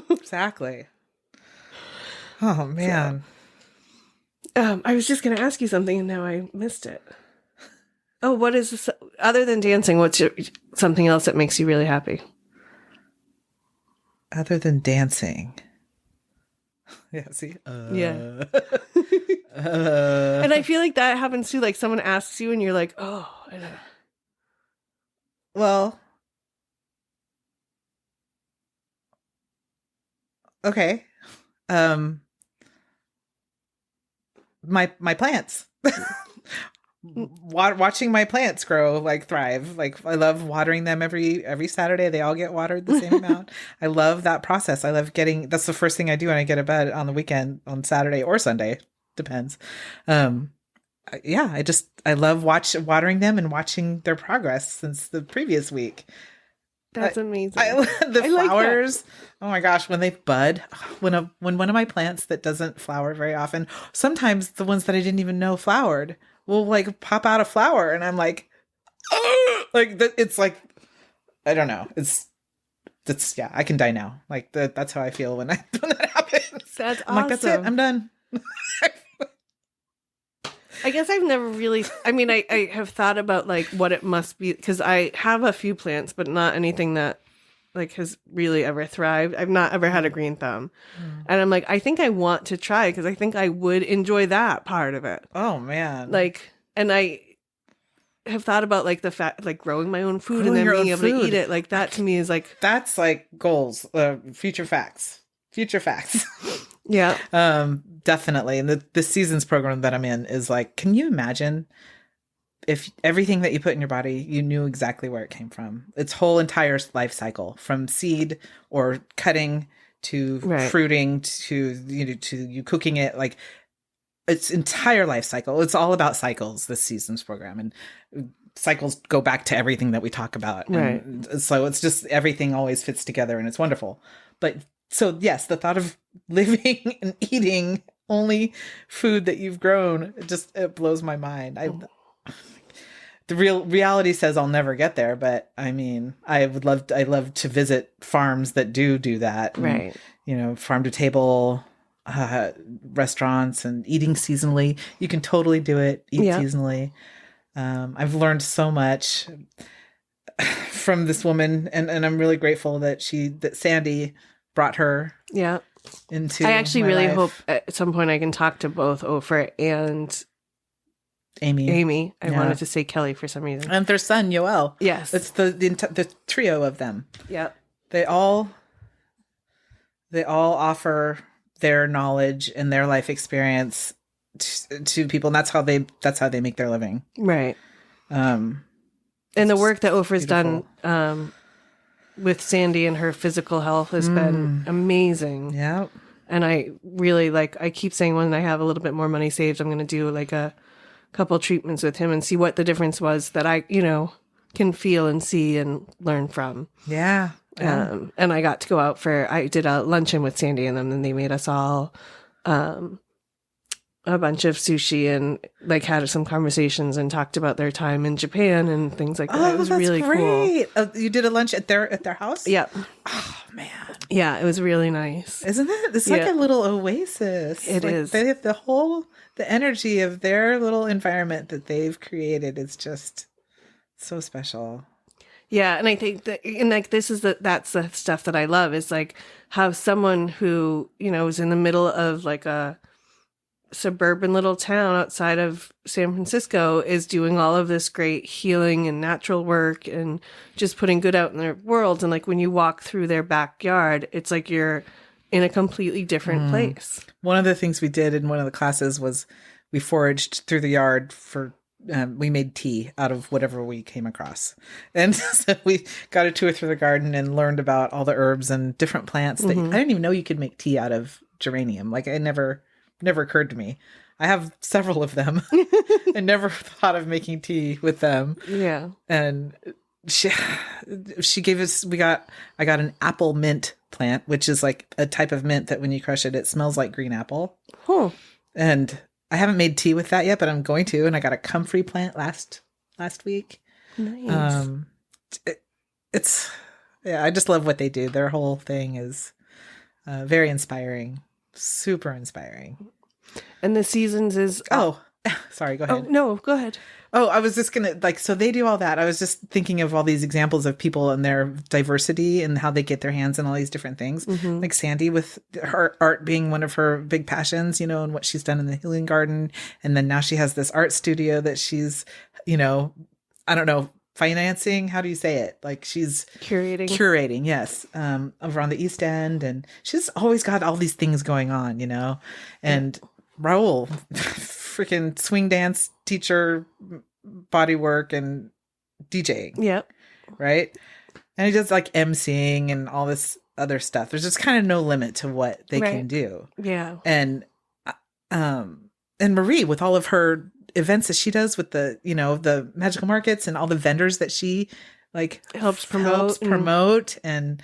Exactly. Oh man. I was just going to ask you something and now I missed it. Oh, what is this? Other than dancing, what's something else that makes you really happy? Other than dancing. Yeah, see? Yeah. And I feel like that happens too. Like, someone asks you and you're like, oh, I don't know. Well, okay. My plants. Watching my plants grow, like, thrive. Like, I love watering them every Saturday. They all get watered the same amount. I love that process. I love that's the first thing I do when I get to bed on the weekend, on Saturday or Sunday, depends. I love watering them and watching their progress since the previous week. That's amazing. The flowers. Like, oh my gosh, when they bud, when one of my plants that doesn't flower very often, sometimes the ones that I didn't even know flowered will like pop out a flower, and I'm like, oh! Like it's like, I don't know. That's I can die now. Like that's how I feel when that happens. That's I'm awesome. like, that's it. I'm done. I guess I've never really, I have thought about like what it must be, because I have a few plants, but not anything that like has really ever thrived. I've not ever had a green thumb. And I'm like, I think I want to try, because I think I would enjoy that part of it. Oh man. Like, and I have thought about like the fact, like growing my own food and then being able to eat it. Like that to me is like, that's like goals, future facts. Yeah. Definitely. And the seasons program that I'm in is like, can you imagine if everything that you put in your body, you knew exactly where it came from? Its whole entire life cycle, from seed or cutting to fruiting to you cooking it, like its entire life cycle. It's all about cycles, this seasons program. And cycles go back to everything that we talk about. Right. And so it's just, everything always fits together and it's wonderful. But so yes, the thought of living and eating only food that you've grown, it blows my mind. The reality says I'll never get there, but I mean, I love to visit farms that do that. Right. And, farm to table restaurants and eating seasonally. You can totally do it. Eat seasonally. I've learned so much from this woman, and I'm really grateful that Sandy brought her into I actually my really life. hope at some point I can talk to both Ofer and Amy. I wanted to say Kelly for some reason. And their son, Yoel. Yes. It's the trio of them. Yeah. They all offer their knowledge and their life experience to people, and that's how they make their living. Right. And the work that Oprah's beautiful. done with Sandy and her physical health has been amazing. Yeah. And I really I keep saying when I have a little bit more money saved, I'm going to do like a couple treatments with him and see what the difference was that I, can feel and see and learn from. Yeah. And I got to go out I did a luncheon with Sandy and them, and they made us all a bunch of sushi and had some conversations and talked about their time in Japan and things like that. Oh, It was that's really great. Cool. You did a lunch at their house? Yeah. Oh man. Yeah, it was really nice. Isn't it? It's like a little oasis. It is. They have the energy of their little environment that they've created is just so special. Yeah, and I think that, and this is that's the stuff that I love is how someone who is in the middle of a suburban little town outside of San Francisco is doing all of this great healing and natural work and just putting good out in their world. And when you walk through their backyard, it's like you're in a completely different place. One of the things we did in one of the classes was we foraged through the yard for we made tea out of whatever we came across. And so we got a tour through the garden and learned about all the herbs and different plants that I didn't even know you could make tea out of geranium. It never occurred to me. I have several of them and never thought of making tea with them. Yeah. And she gave us, I got an apple mint plant, which is like a type of mint that when you crush it, it smells like green apple. Huh. And I haven't made tea with that yet, but I'm going to. And I got a comfrey plant last week. Nice. I just love what they do. Their whole thing is very inspiring, super inspiring. And the seasons is sorry, go ahead. Oh no, go ahead. Oh, I was just gonna so they do all that. I was just thinking of all these examples of people and their diversity and how they get their hands on all these different things. Like Sandy with her art being one of her big passions, and what she's done in the healing garden. And then now she has this art studio that she's, I don't know, financing. How do you say it? She's curating. Yes. Over on the East End. And she's always got all these things going on, and Raul, freaking swing dance teacher, body work and DJing. Yep. Right. And he does emceeing and all this other stuff. There's just kind of no limit to what they can do. Yeah. And Marie with all of her events that she does with the, the magical markets and all the vendors that she helps promote and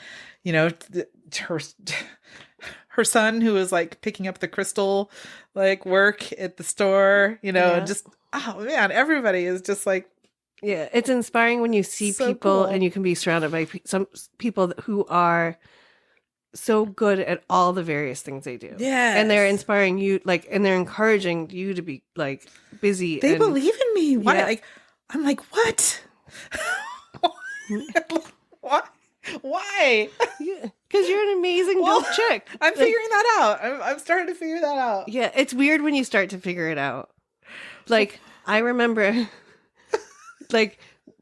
her son who is picking up the crystal work at the store, just, oh man, everybody is just yeah, it's inspiring when you see so people cool. and you can be surrounded by some people who are so good at all the various things they do. Yeah. And they're inspiring you, and they're encouraging you to be busy. They believe in me. Why? Yeah. I'm what? What? Why? Because you're an amazing dope chick. I'm figuring that out. I'm starting to figure that out. Yeah, it's weird when you start to figure it out. I remember,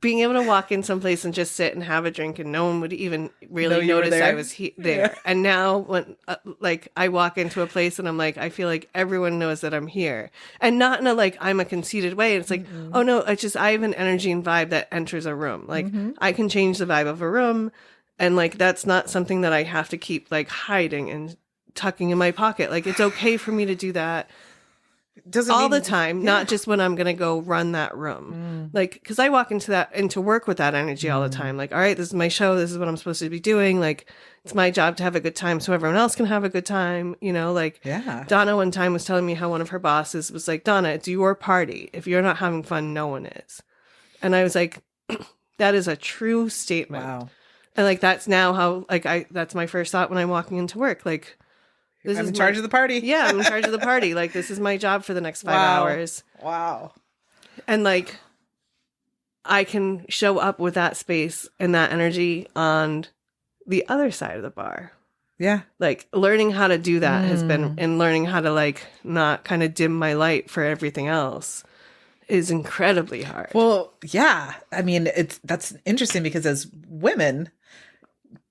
being able to walk in someplace and just sit and have a drink, and no one would even really notice I was there. Yeah. And now, when I walk into a place and I'm I feel like everyone knows that I'm here, and not in a I'm a conceited way. It's oh no, it's just I have an energy and vibe that enters a room. I can change the vibe of a room. And that's not something that I have to keep hiding and tucking in my pocket. It's okay for me to do that the time, not just when I'm going to go run that room. Because I walk into work with that energy all the time. All right, this is my show. This is what I'm supposed to be doing. It's my job to have a good time so everyone else can have a good time. Yeah. Donna one time was telling me how one of her bosses was Donna, it's your party. If you're not having fun, no one is. And I was that is a true statement. Wow. And that's now how that's my first thought when I'm walking into work. This I'm is in charge of the party. Yeah, I'm in charge of the party. This is my job for the next 5 hours. Wow. And I can show up with that space and that energy on the other side of the bar. Yeah. Learning how to do that has been, and learning how to not kind of dim my light for everything else is incredibly hard. Well, yeah. I mean, that's interesting because as women,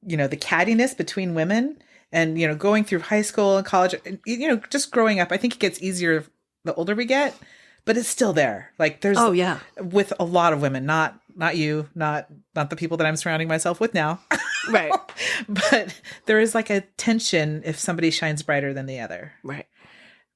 the cattiness between women and, going through high school and college, just growing up, I think it gets easier the older we get. but it's still there. Like there's, Oh, yeah. with a lot of women, not you, not the people that I'm surrounding myself with now. Right. But there is like a tension if somebody shines brighter than the other. Right.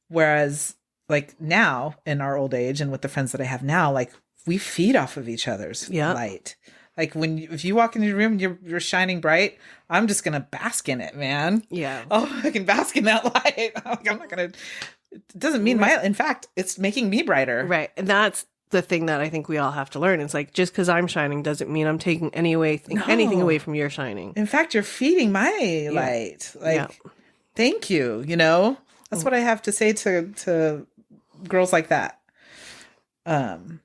Whereas like now in our old age and with the friends that I have now, like we feed off of each other's light. Like if you walk into the room, and you're shining bright, I'm just going to bask in it, man. Yeah. Oh, I can bask in that light. I'm not going to, it doesn't mean in fact, it's making me brighter. Right. And that's the thing that I think we all have to learn. It's like, just because I'm shining doesn't mean I'm taking anything away from your shining. In fact, you're feeding my light. Like, thank you. You know, that's what I have to say to girls like that. You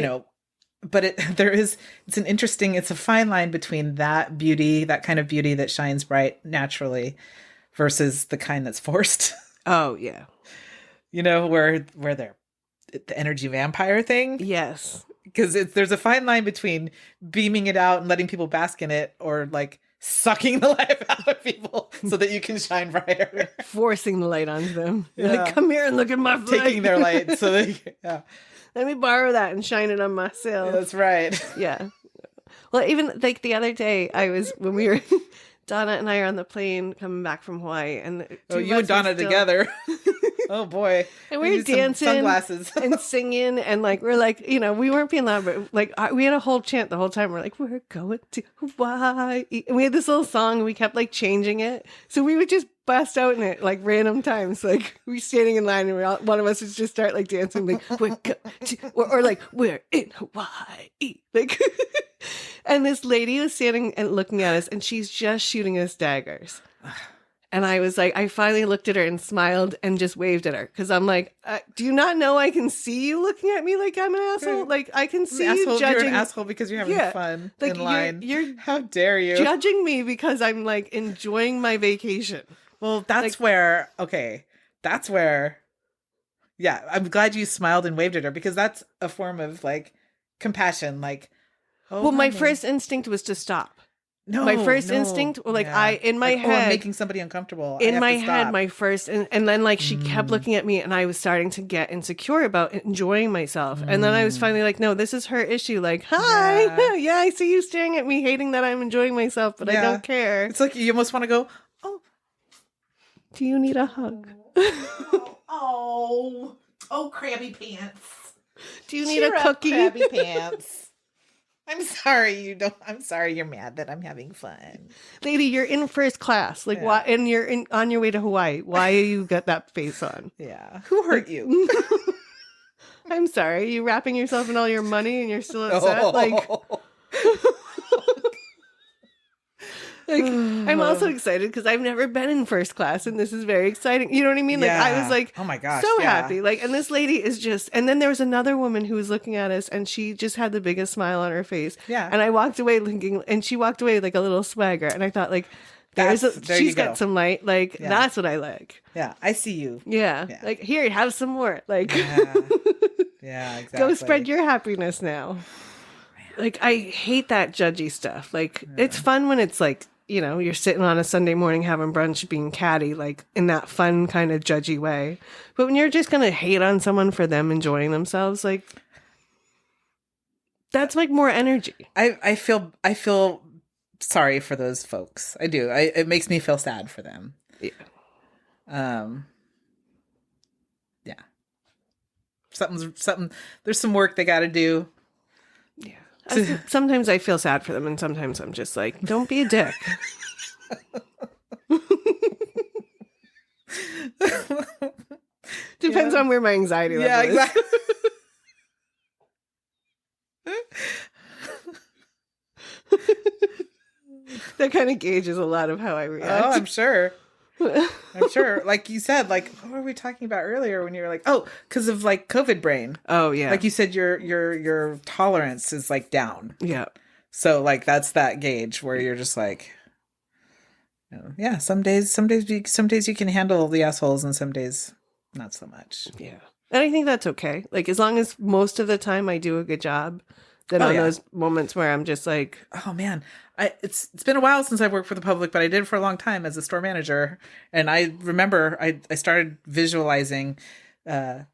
know, but it's a fine line between that beauty, that kind of beauty that shines bright naturally versus the kind that's forced. Oh, yeah. You know, where they're the energy vampire thing. Yes. Because there's a fine line between beaming it out and letting people bask in it, or like sucking the life out of people so that you can shine brighter. Forcing the light onto them. Like, come here and look at my light. Taking their light so they let me borrow that and shine it on myself. That's right. Yeah. Well, even like the other day, when we were, Donna and I are on the plane coming back from Hawaii, and you and Donna together. Oh boy. And we were dancing sunglasses. and singing, and like we're like, you know, we weren't being loud, but like we had a whole chant the whole time. We're like, we're going to Hawaii, and we had this little song, and we kept like changing it, so we would just bust out in it like random times. Like we standing in line, and one of us would just start like dancing, like we're going to, or like we're in Hawaii, like. And this lady was standing and looking at us, and she's just shooting us daggers. And I was like, I finally looked at her and smiled and just waved at her. Because I'm like, do you not know I can see you looking at me like I'm an asshole? Like, I can see you judging. You're an asshole because you're having fun like, in line. You're how dare you? Judging me because I'm like enjoying my vacation. Well, that's where, yeah, I'm glad you smiled and waved at her, because that's a form of like compassion. Like, well, my first instinct was to stop. No, my first instinct, like in my head, I'm making somebody uncomfortable. In my head, my first, and then like she kept looking at me, and I was starting to get insecure about enjoying myself. And then I was finally like, no, this is her issue. Like, hi, yeah, I see you staring at me, hating that I'm enjoying myself, but I don't care. It's like you almost want to go, oh, do you need a hug? oh, crabby pants. Do you need a cookie? Crabby pants. I'm sorry I'm sorry you're mad that I'm having fun. Lady, you're in first class. Like, why? And you're on your way to Hawaii. Why you got that face on? Yeah. Who hurt you? I'm sorry. You wrapping yourself in all your money and you're still upset? Like, I'm also excited because I've never been in first class, and this is very exciting. You know what I mean? Like, I was like, oh my gosh, so happy. Like, and this lady is just, and then there was another woman who was looking at us, and she just had the biggest smile on her face. Yeah. And I walked away thinking, and she walked away like a little swagger, and I thought, like, she's got some light. Like, that's what I like. Yeah, I see you. Yeah. Like, here, have some more. Like, yeah, exactly. Go spread your happiness now. Like, I hate that judgy stuff. Like, it's fun when it's like, you know, you're sitting on a Sunday morning having brunch being catty, like in that fun kind of judgy way. But when you're just going to hate on someone for them enjoying themselves, like, that's like more energy. I feel sorry for those folks. I do. It makes me feel sad for them. Yeah. Yeah. Something, there's some work they got to do. Yeah. Sometimes I feel sad for them, and sometimes I'm just like, don't be a dick. Depends on where my anxiety level is. Exactly. That kind of gauges a lot of how I react. Oh, I'm sure. I'm sure. Like you said, like, what were we talking about earlier when you were like, oh, because of like COVID brain. Oh, yeah. Like you said, your tolerance is like down. Yeah. So like that's that gauge where you're just like, you know, yeah, some days you can handle the assholes, and some days not so much. Yeah. And I think that's okay. Like, as long as most of the time I do a good job, then on those moments where I'm just like, oh man, it's been a while since I've worked for the public, but I did for a long time as a store manager. And I remember I started visualizing and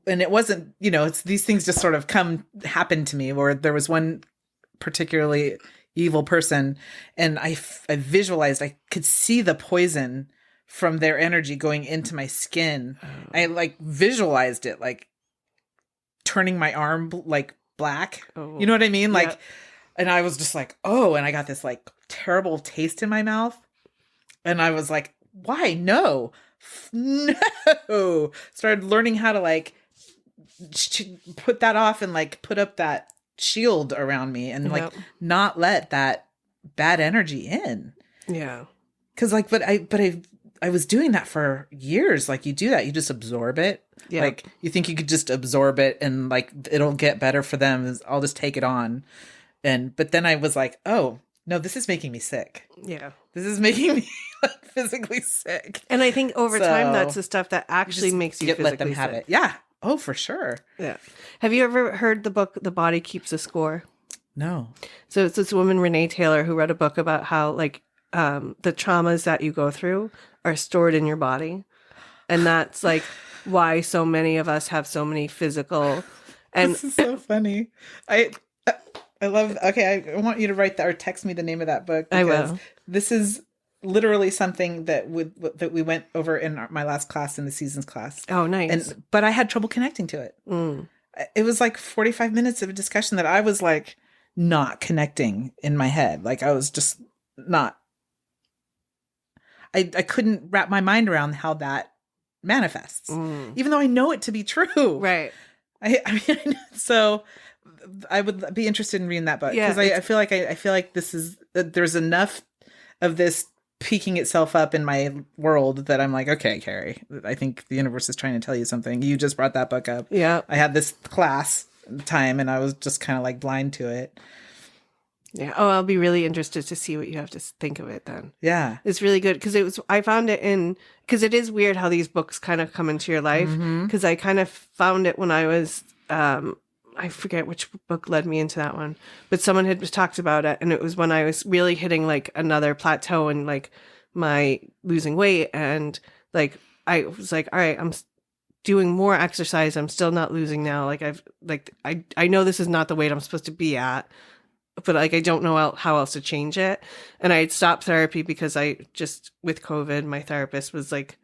it wasn't, it's these things just sort of happen to me, where there was one particularly evil person, and I visualized, I could see the poison from their energy going into my skin. I like visualized it, like turning my arm like black. You know what I mean? Like, and I was just like, oh, and I got this like terrible taste in my mouth. And I was like, why? No. Started learning how to like put that off and like put up that shield around me and like not let that bad energy in. Yeah. Cause like, I was doing that for years. Like, you do that, you just absorb it. Yeah. Like, you think you could just absorb it and like it'll get better for them. I'll just take it on. But then I was like, oh no, this is making me sick. Yeah. This is making me like physically sick. And I think over time, that's the stuff that actually makes you physically let them have sick. it. Yeah. Oh, for sure. Yeah. Have you ever heard the book, The Body Keeps a Score? No. So it's this woman, Renee Taylor, who wrote a book about how like the traumas that you go through are stored in your body. And that's like why so many of us have so many physical and this is so funny. I love, okay, I want you to write that or text me the name of that book. I will. This is literally something that we went over in my last class, in the seasons class. Oh, nice. But I had trouble connecting to it. It was like 45 minutes of a discussion that I was like not connecting in my head. Like, I was just not, I couldn't wrap my mind around how that manifests, even though I know it to be true. Right. I mean, so I would be interested in reading that book, because I feel like this is, there's enough of this peeking itself up in my world that I'm like, okay, Carrie, I think the universe is trying to tell you something. You just brought that book up. Yeah. I had this class time and I was just kind of like blind to it. Yeah. Oh, I'll be really interested to see what you have to think of it then. Yeah. It's really good because I found it because it is weird how these books kind of come into your life, because I kind of found it when I was, I forget which book led me into that one, but someone had talked about it, and it was when I was really hitting like another plateau and like my losing weight, and like I was like, all right, I'm doing more exercise, I'm still not losing now. Like I know this is not the weight I'm supposed to be at, but like I don't know how else to change it. And I had stopped therapy because I just, with COVID, my therapist was like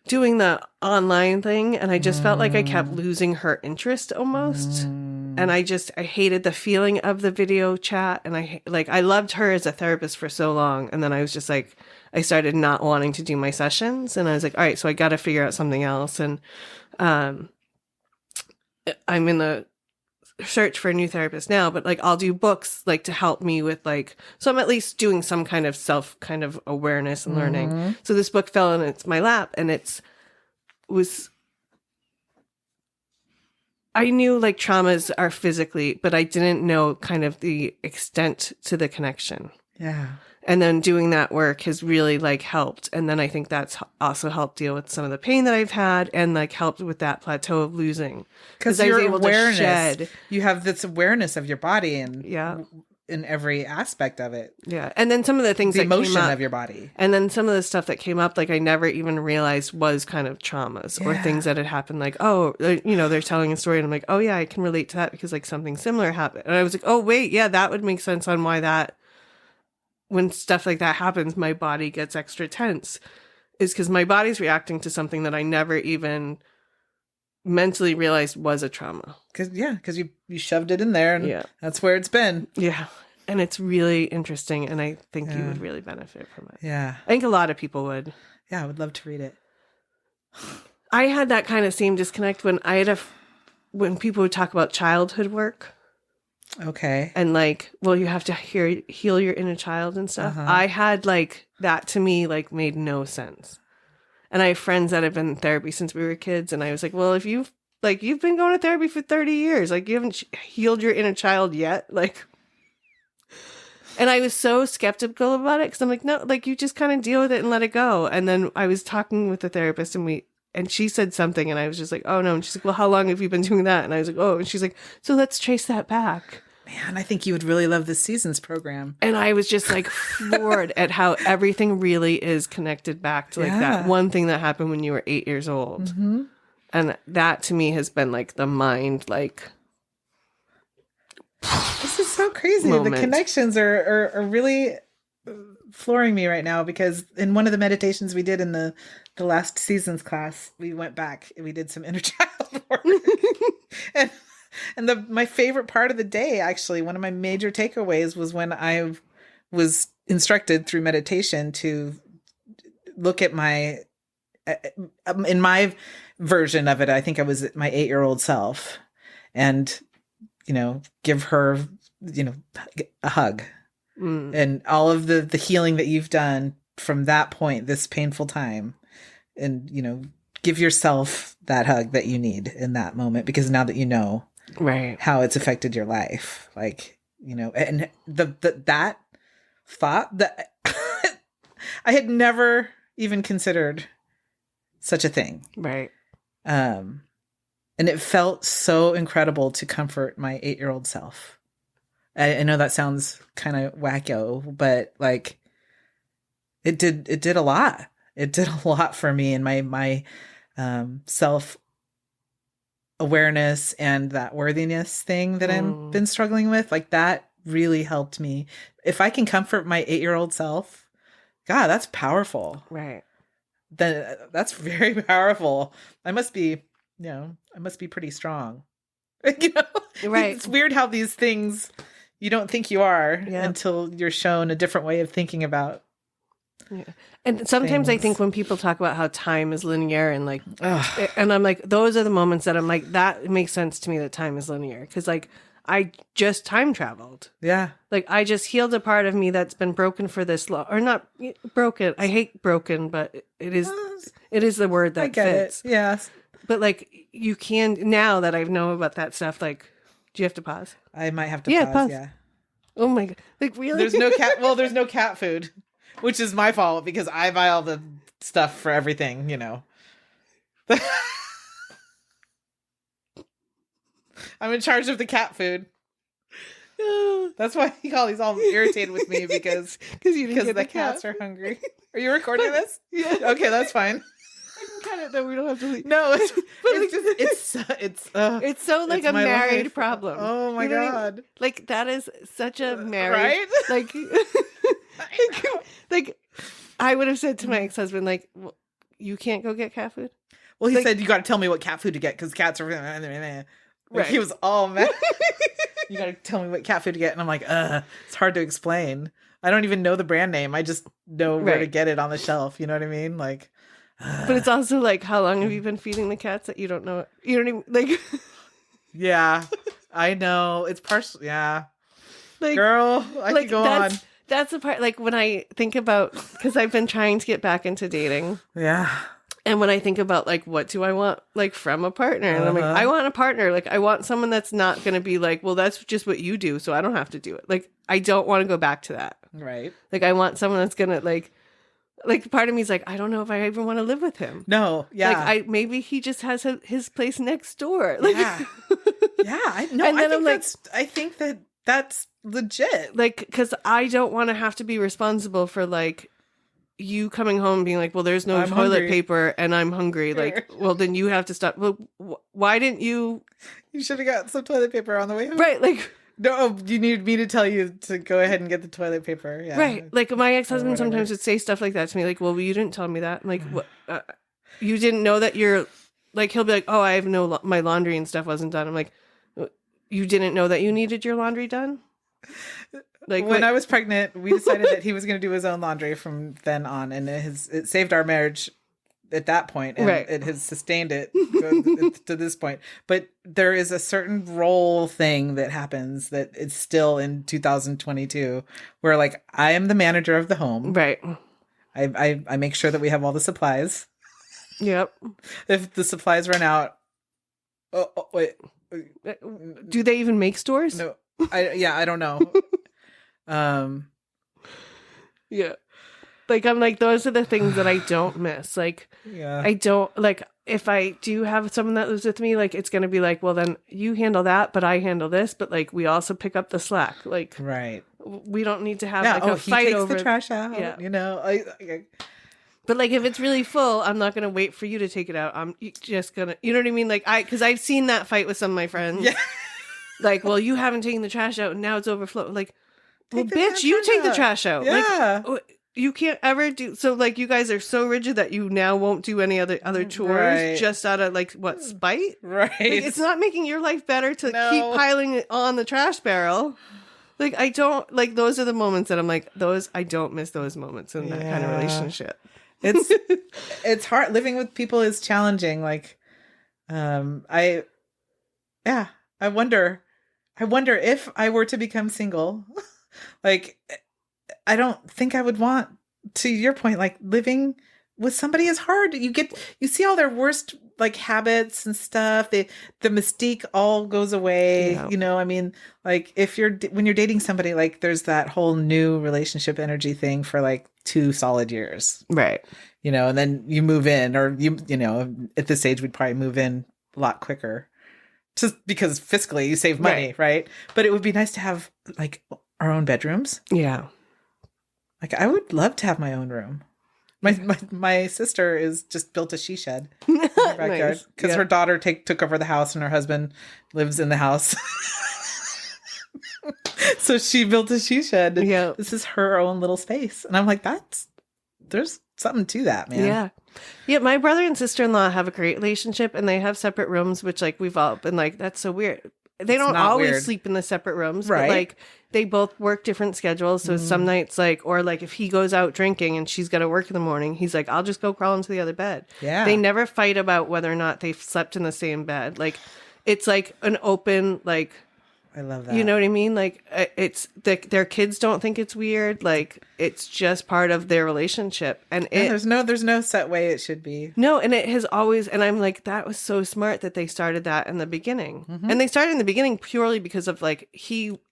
doing the online thing, and I just felt like I kept losing her interest almost. And I hated the feeling of the video chat, and I loved her as a therapist for so long, and then I was just like, I started not wanting to do my sessions, and I was like, all right, so I got to figure out something else. And I'm in the search for a new therapist now, but like I'll do books like to help me with like, so I'm at least doing some kind of self kind of awareness and learning. So this book fell in my lap, and I knew like traumas are physically, but I didn't know kind of the extent to the connection. Yeah. And then doing that work has really like helped. And then I think that's also helped deal with some of the pain that I've had, and like helped with that plateau of losing. Because I was able to shed. You have this awareness of your body and in every aspect of it. Yeah. And then some of the things the that emotion came up, of your body. And then some of the stuff that came up, like I never even realized was kind of traumas or things that had happened. Like, oh, they're telling a story, and I'm like, oh yeah, I can relate to that because like something similar happened. And I was like, oh wait, yeah, that would make sense on why that, when stuff like that happens, my body gets extra tense, is because my body's reacting to something that I never even mentally realized was a trauma. Because you shoved it in there, and that's where it's been. Yeah. And it's really interesting, and I think you would really benefit from it. Yeah. I think a lot of people would. Yeah, I would love to read it. I had that kind of same disconnect when when people would talk about childhood work. Okay. And like, well, you have to heal your inner child and stuff. I had like, that to me, like made no sense. And I have friends that have been in therapy since we were kids. And I was like, well, if you've been going to therapy for 30 years, like you haven't healed your inner child yet. Like, and I was so skeptical about it, because I'm like, no, like you just kind of deal with it and let it go. And then I was talking with the therapist, and she said something, and I was just like, oh no. And she's like, well, how long have you been doing that? And I was like, oh, and she's like, so let's trace that back. Man, I think you would really love this season's program. And I was just like floored at how everything really is connected back to like that one thing that happened when you were 8 years old. Mm-hmm. And that to me has been like the mind, like, this is so crazy. Moment. The connections are really flooring me right now, because in one of the meditations we did in the last season's class, we went back and we did some inner child work. and my favorite part of the day, actually, one of my major takeaways was when I was instructed through meditation to look at my, in my version of it, I think I was my 8-year-old self, and, give her, a hug. And all of the healing that you've done from that point, this painful time, and, give yourself that hug that you need in that moment, because now that you know how it's affected your life, like, and that thought that I had never even considered such a thing. Right. And it felt so incredible to comfort my 8-year-old self. I know that sounds kind of wacko, but like it did a lot. It did a lot for me, and my self awareness and that worthiness thing that I've been struggling with. Like, that really helped me. If I can comfort my 8-year-old self, God, that's powerful. Right. Then that's very powerful. I must be pretty strong. Right. It's weird how these things, you don't think you are until you're shown a different way of thinking about. Yeah. And sometimes things. I think when people talk about how time is linear and like, and I'm like, those are the moments that I'm like, that makes sense to me that time is linear. Cause like, I just time traveled. Yeah. Like, I just healed a part of me that's been broken for this long, or not broken. I hate broken, but it is the word that fits. It. Yes. But like, you can, now that I know about that stuff, like, do you have to pause? I might have to pause. Yeah. Oh my God. Like, really? There's no cat. Well, there's no cat food, which is my fault because I buy all the stuff for everything, I'm in charge of the cat food. That's why he's all irritated with me because the cats are hungry. Are you recording this? Yeah. Okay, that's fine. I can cut it though. We don't have to leave. No, it's so like a married life. problem. Oh my God. I mean? Like, that is such a married, right? like I would have said to my ex-husband, like, well, you can't go get cat food. Well, he said, you got to tell me what cat food to get because cats are. Right. He was all mad. You got to tell me what cat food to get. And I'm like, it's hard to explain. I don't even know the brand name. I just know where to get it on the shelf. You know what I mean? Like, but it's also like, how long have you been feeding the cats that you don't know? You don't even like. Yeah, I know. It's partial. Yeah. Like, girl, I could go on. That's the part, like, when I think about, because I've been trying to get back into dating. Yeah. And when I think about, like, what do I want, like, from a partner? And I'm like, I want a partner. Like, I want someone that's not going to be like, well, that's just what you do, so I don't have to do it. Like, I don't want to go back to that. Right. Like, I want someone that's going to, like, part of me is like, I don't know if I even want to live with him. No, yeah. Like, maybe he just has his place next door. Like, yeah. Yeah, I think that's legit. Like, because I don't want to have to be responsible for, like, you coming home and being like, well, there's no toilet paper and I'm hungry. Like, well, then you have to stop. Well, why didn't you? You should have got some toilet paper on the way home. Right. Like, no, you need me to tell you to go ahead and get the toilet paper. Yeah. Right. Like, my ex-husband sometimes would say stuff like that to me. Like, well, you didn't tell me that. I'm like, what? You didn't know that you're, like, he'll be like, oh, I have my laundry and stuff wasn't done. I'm like, you didn't know that you needed your laundry done? Like, when I was pregnant, we decided that he was going to do his own laundry from then on, and it saved our marriage at that point, and it has sustained it to this point. But there is a certain role thing that happens that it's still in 2022, where, like, I am the manager of the home, right? I make sure that we have all the supplies. Yep. If the supplies run out, wait, do they even make stores? No, I don't know. Yeah. Like, I'm like, those are the things that I don't miss. Like, yeah. I don't, like, if I do have someone that lives with me, like, it's going to be like, well, then you handle that, but I handle this. But like, we also pick up the slack. Like, Right. we don't need to have Yeah. like Oh, a he fight takes over the trash out. Yeah. You know. But like, if it's really full, I'm not going to wait for you to take it out. I'm just going to, you know what I mean? Like, because I've seen that fight with some of my friends. Yeah. Like, well, you haven't taken the trash out and now it's overflowing. Like, well, Take the bitch, you take the trash out. Yeah. Like, you can't ever do so. Like, you guys are so rigid that you now won't do any other chores Right. just out of like what, spite? Right. Like, it's not making your life better to No. keep piling it on the trash barrel. Like, I don't like those are the moments that I'm like I don't miss those moments in that kind of relationship. It's hard. Living with people is challenging. Like, I wonder if I were to become single, like, I don't think I would want, to your point, like, living with somebody is hard. You see all their worst like habits and stuff. The mystique all goes away. Yeah. You know, I mean, like, when you're dating somebody, like, there's that whole new relationship energy thing for like 2 solid years. Right. You know, and then you move in, or you know, at this age, we'd probably move in a lot quicker, just because fiscally you save money, right? But it would be nice to have like our own bedrooms. Yeah. Like, I would love to have my own room. My sister is just built a she shed in her backyard because her daughter took over the house and her husband lives in the house. So she built a she shed. Yeah. This is her own little space. And I'm like, there's something to that, man. Yeah. Yeah. My brother and sister-in-law have a great relationship and they have separate rooms, which like we've all been like, that's so weird. They don't always weird. sleep in the separate rooms, Right. but like they both work different schedules. So some nights, like, or like if he goes out drinking and she's got to work in the morning, he's like, I'll just go crawl into the other bed. Yeah. They never fight about whether or not they've slept in the same bed. Like, it's like an open, like, I love that. you know what I mean? Like, it's their kids don't think it's weird. Like, it's just part of their relationship. And there's no set way it should be. no, and it has always, and I'm like, that was so smart that they started that in the beginning. Mm-hmm. And they started in the beginning purely because of like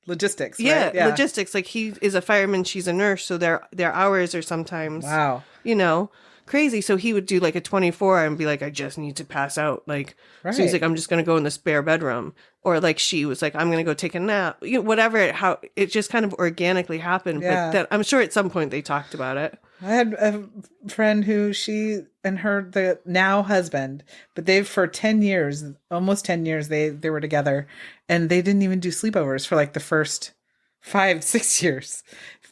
Logistics. yeah, Right? Yeah. logistics. Like, he is a fireman, she's a nurse, so their hours are sometimes Wow. you know, crazy. So he would do like a 24 and be like, I just need to pass out. Like, so he's Right. like, I'm just going to go in the spare bedroom. Or like she was like, I'm going to go take a nap. You know, whatever, how it just kind of organically happened. Yeah. But then I'm sure at some point they talked about it. I had a friend who she and the now husband, but they've for 10 years, almost 10 years, they were together, and they didn't even do sleepovers for like the first 5-6 years.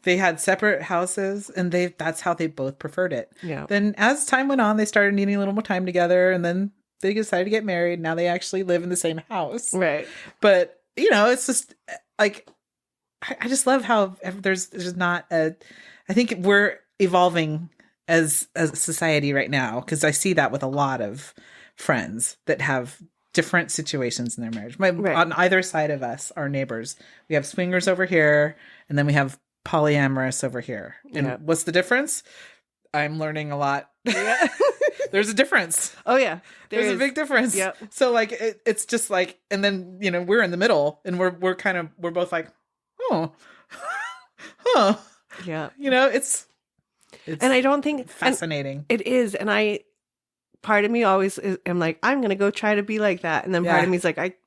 They had separate houses, and that's how they both preferred it. Yeah. Then as time went on, they started needing a little more time together, and then they decided to get married. Now they actually live in the same house. Right. But, you know, it's just like, I just love how there's not I think we're evolving as a society right now, because I see that with a lot of friends that have different situations in their marriage. On either side of us, our neighbors, we have swingers over here, and then we have polyamorous over here. And what's the difference? I'm learning a lot. Yeah. There's a difference. Oh yeah, There's a big difference. Yep. So like it's just like, and then, you know, we're in the middle, and we're both like, oh, huh. Yeah. You know, it's And I don't think fascinating. it is. And part of me always am like, I'm gonna go try to be like that. And then part of me is like,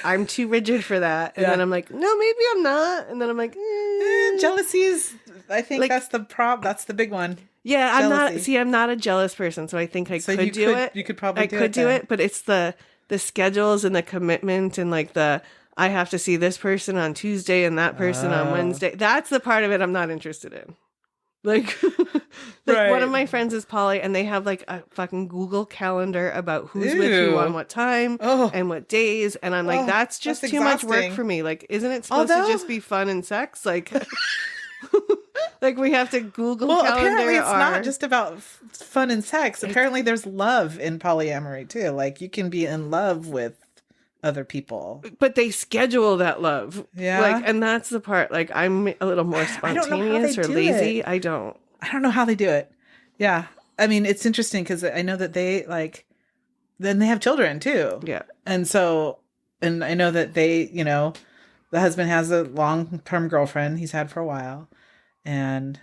I'm too rigid for that. And then I'm like, no, maybe I'm not. And then I'm like, jealousy is, I think, like, that's the big one. Yeah, Jealousy. I'm not a jealous person, so I think I could do it. You could probably do it, but it's the schedules and the commitment and like I have to see this person on Tuesday and that person on Wednesday. That's the part of it I'm not interested in. Like, one of my friends is poly, and they have like a fucking Google calendar about who's with who on what time and what days, and I'm like, that's just too much work for me. Like, isn't it supposed to just be fun and sex? Like, like we have to Google calendar. Apparently it's not just about fun and sex. Apparently there's love in polyamory too. Like, you can be in love with other people, but they schedule that love. Yeah. Like, and that's the part. Like, I'm a little more spontaneous or lazy. I don't know how they do it. Yeah. I mean, it's interesting because I know that they then they have children too. Yeah. And so, and I know that they, you know, the husband has a long-term girlfriend he's had for a while. And,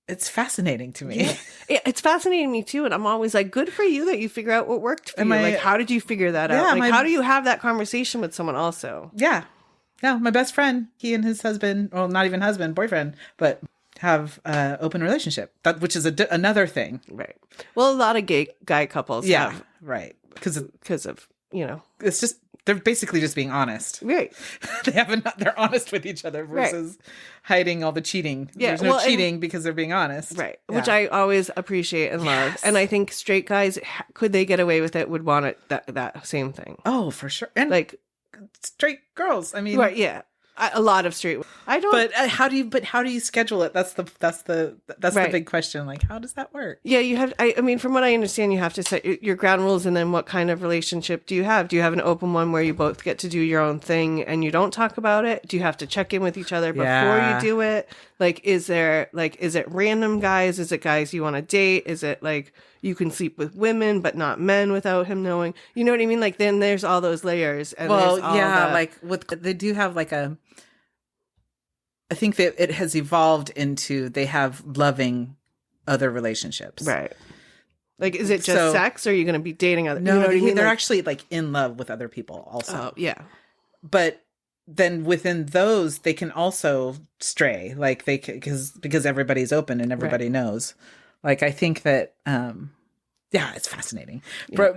it's fascinating to me. It's fascinating to me too, and I'm always like, good for you that you figure out what worked for you. Like, how did you figure that out? Like, how do you have that conversation with someone also? Yeah. Yeah, my best friend, he and his husband, well, not even husband, boyfriend, but have open relationship, which is another thing. Right. Well, a lot of gay guy couples have. Right. Because of, it's just, they're basically just being honest. Right. They're honest with each other versus hiding all the cheating. Yeah. There's no cheating because they're being honest. Right. Yeah. Which I always appreciate and love. Yes. And I think straight guys, could they get away with it, would want it, that same thing. Oh, for sure. And like straight girls. I mean, right. Yeah. A lot of straight. I don't. But how do you schedule it? That's the big question. Like, how does that work? Yeah, you have. I mean, from what I understand, you have to set your ground rules, and then what kind of relationship do you have? Do you have an open one where you both get to do your own thing and you don't talk about it? Do you have to check in with each other before you do it? Like, is it random guys? Is it guys you want to date? Is it like you can sleep with women but not men without him knowing? You know what I mean? Like, then there's all those layers. And they do have like a. I think that it has evolved into they have loving other relationships. Right. Like, is it just sex, or are you going to be dating other? No, you know what I mean? They're actually like in love with other people also. Oh, yeah. But then within those, they can also stray, like because everybody's open and everybody knows. Like, I think that, it's fascinating. Yeah.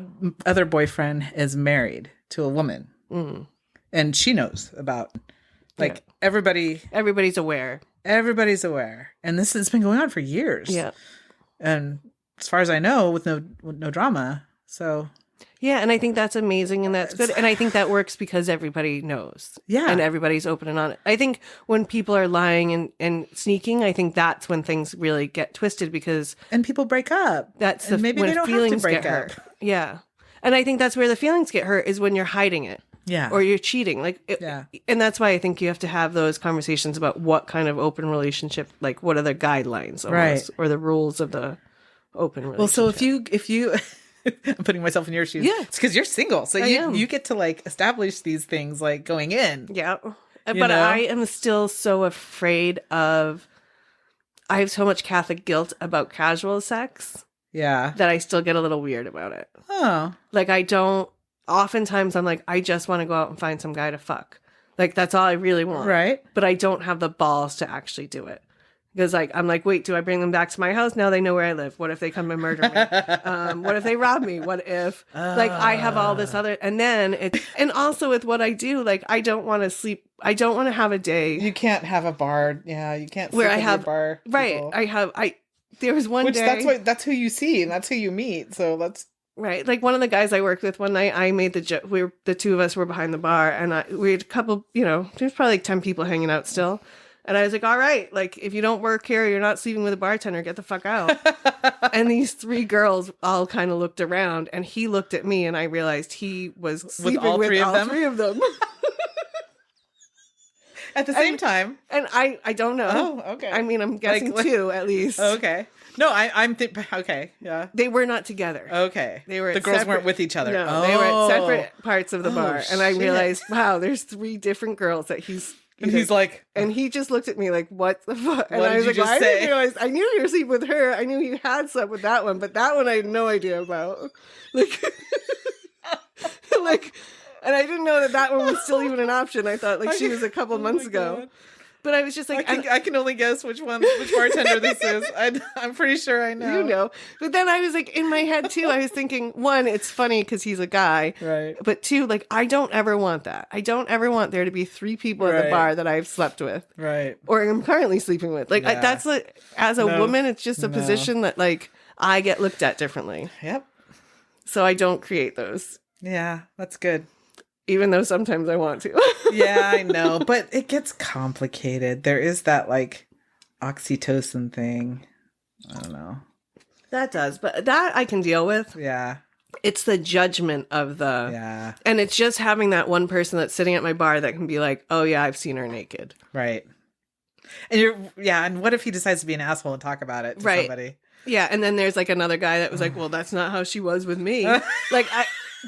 Other boyfriend is married to a woman, and she knows about. Like, everybody's aware. Everybody's aware. And this has been going on for years. Yeah. And as far as I know, with no drama. So. Yeah. And I think that's amazing and that's good. And I think that works because everybody knows. Yeah. And everybody's open and honest. I think when people are lying and sneaking, I think that's when things really get twisted because. And people break up. Maybe they don't have to break up. Yeah. And I think that's where the feelings get hurt is when you're hiding it. Yeah. Or you're cheating. And that's why I think you have to have those conversations about what kind of open relationship, like what are the guidelines almost, or the rules of the open relationship. Well, so if you I'm putting myself in your shoes. Yeah. It's because you're single. So you get to like establish these things like going in. Yeah. But I am still so afraid of, I have so much Catholic guilt about casual sex. Yeah. That I still get a little weird about it. Oh. Like oftentimes I'm like, I just want to go out and find some guy to fuck. Like, that's all I really want. Right. But I don't have the balls to actually do it. Because, like, I'm like, wait, do I bring them back to my house? Now they know where I live. What if they come and murder me? What if they rob me? What if, like, I have all this other... And then, and also with what I do, like, I don't want to sleep... I don't want to have a day... You can't have a bar. Yeah, you can't sleep in your bar. People. Right. There was one day... That's who you see, and that's who you meet. So that's... Right. Like one of the guys I worked with one night, I made the joke. The two of us were behind the bar and we had a couple, there's probably like 10 people hanging out still. And I was like, all right, like if you don't work here, you're not sleeping with a bartender, get the fuck out. And these three girls all kind of looked around and he looked at me and I realized he was sleeping with all three of them. At the same time. And I don't know. Oh, okay. I mean, I'm guessing two at least. Okay. No, okay, yeah. They were not together. Okay. They were the girls weren't with each other. No, they were at separate parts of the bar. And I realized, wow, there's three different girls that he's like... And he just looked at me like, what the fuck? And what I was did like, you just say? I didn't realize, I knew you were sleeping with her. I knew you had slept with that one, but that one I had no idea about. Like, and I didn't know that one was still even an option. I thought she was a couple months ago. God. But I was just like... I can only guess which bartender this is. I'm pretty sure I know. You know. But then I was like, in my head too, I was thinking, one, it's funny because he's a guy. Right. But two, like, I don't ever want that. I don't ever want there to be three people at the bar that I've slept with. Right. Or I'm currently sleeping with. Like, that's like, as a woman, it's just a position that, like, I get looked at differently. Yep. So I don't create those. Yeah, that's good. Even though sometimes I want to. Yeah, I know. But it gets complicated. There is that, like, oxytocin thing. I don't know. That does. But that I can deal with. Yeah. It's the judgment of the... Yeah. And it's just having that one person that's sitting at my bar that can be like, oh, yeah, I've seen her naked. Right. And and what if he decides to be an asshole and talk about it to somebody? Yeah, and then there's, like, another guy that was like, well, that's not how she was with me. Like,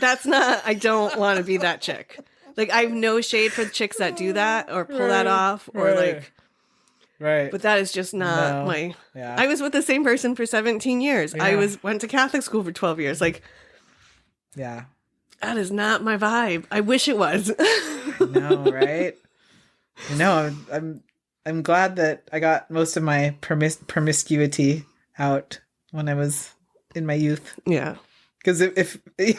I don't want to be that chick. Like, I have no shade for the chicks that do that or pull that off or like, Right. But that is just not my... Yeah. I was with the same person for 17 years. Yeah. I went to Catholic school for 12 years. Like, Yeah. that is not my vibe. I wish it was. I know, right? No, I'm glad that I got most of my promiscuity out when I was in my youth. Yeah. Because if I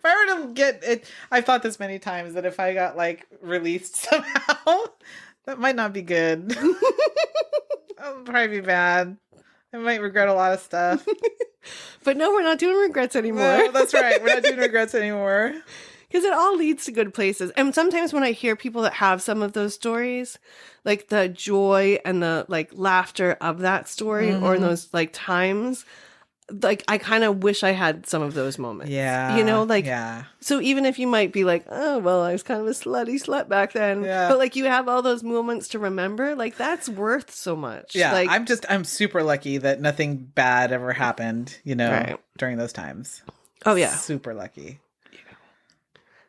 were to get it, I've thought this many times that if I got like released somehow, that might not be good. That'll probably be bad. I might regret a lot of stuff. But no, we're not doing regrets anymore. No, that's right. We're not doing regrets anymore. Because it all leads to good places. And sometimes when I hear people that have some of those stories, like the joy and the like laughter of that story or in those like times, like I kind of wish I had some of those moments. Yeah. You know, like, yeah. So even if you might be like, oh, well, I was kind of a slutty slut back then. Yeah. But like you have all those moments to remember, like that's worth so much. Yeah. Like, I'm super lucky that nothing bad ever happened, you know, Right. during those times. Oh, yeah. Super lucky.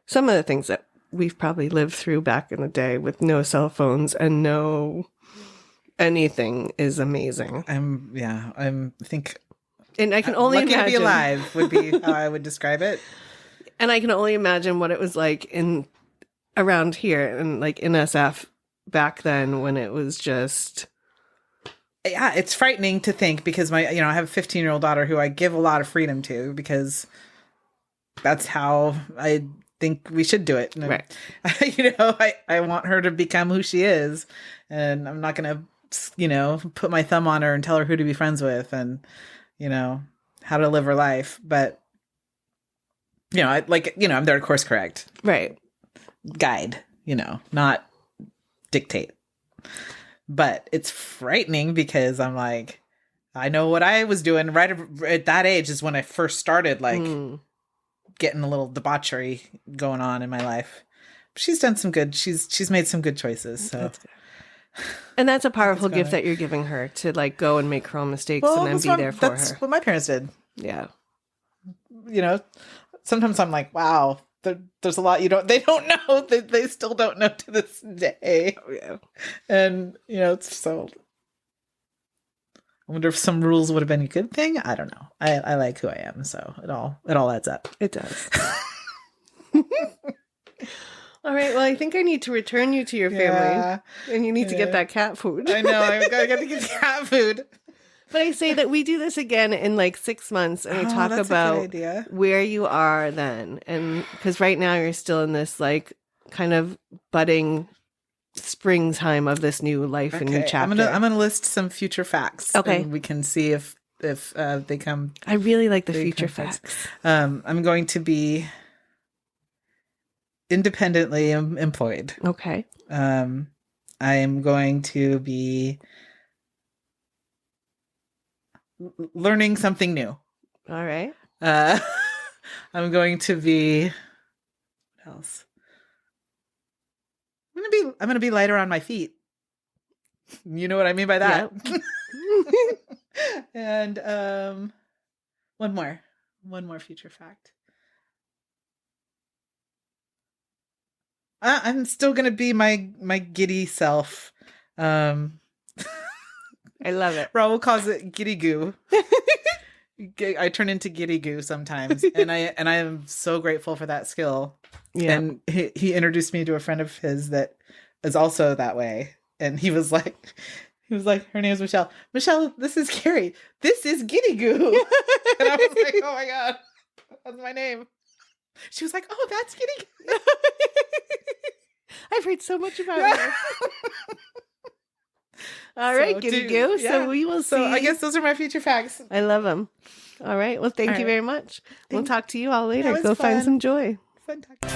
Some of the things that we've probably lived through back in the day with no cell phones and no anything is amazing. I think And I can only lucky imagine to be alive would be how I would describe it. And I can only imagine what it was like in around here and like in SF back then when it was just Yeah, it's frightening to think because I have a 15-year-old daughter who I give a lot of freedom to because that's how I think we should do it. And right. I want her to become who she is, and I'm not going to, put my thumb on her and tell her who to be friends with and, how to live her life. But, I'm there to course correct. Right. Guide, not dictate. But it's frightening because I'm like, I know what I was doing right at that age is when I first started getting a little debauchery going on in my life. She's done some good. She's made some good choices. So, and that's a powerful gift that you're giving her to like go and make her own mistakes and then be there for her. That's what my parents did. Yeah. Sometimes I'm like, wow, there's a lot they don't know. They still don't know to this day. Oh, yeah. And it's so. I wonder if some rules would have been a good thing. I don't know. I like who I am, so it all adds up. It does. All right. Well, I think I need to return you to your family, and you need to get that cat food. I know. I got to get cat food. But I say that we do this again in like 6 months, and we talk about where you are then, and because right now you're still in this like kind of budding springtime of this new life and new chapter. I'm gonna list some future facts. Okay, and we can see if they come. I really like the future facts. I'm going to be independently employed. Okay. I am going to be learning something new. All right. I'm going to be. What else? I'm gonna be lighter on my feet. You know what I mean by that? Yep. And one more future fact. I'm still gonna be my giddy self. I love it. Raul calls it giddy goo. I turn into giddy goo sometimes, and I am so grateful for that skill. Yeah. And he introduced me to a friend of his that is also that way, and he was like, her name's Michelle. Michelle, this is Carrie. This is giddy goo. And I was like, oh my god, that's my name. She was like, oh, that's giddy goo. I've heard so much about her. All right, giddy goo. Yeah. So we will see. So I guess those are my future facts. I love them. All right. Well, thank you very much. We'll talk to you all later. Go find some joy. Fun talking.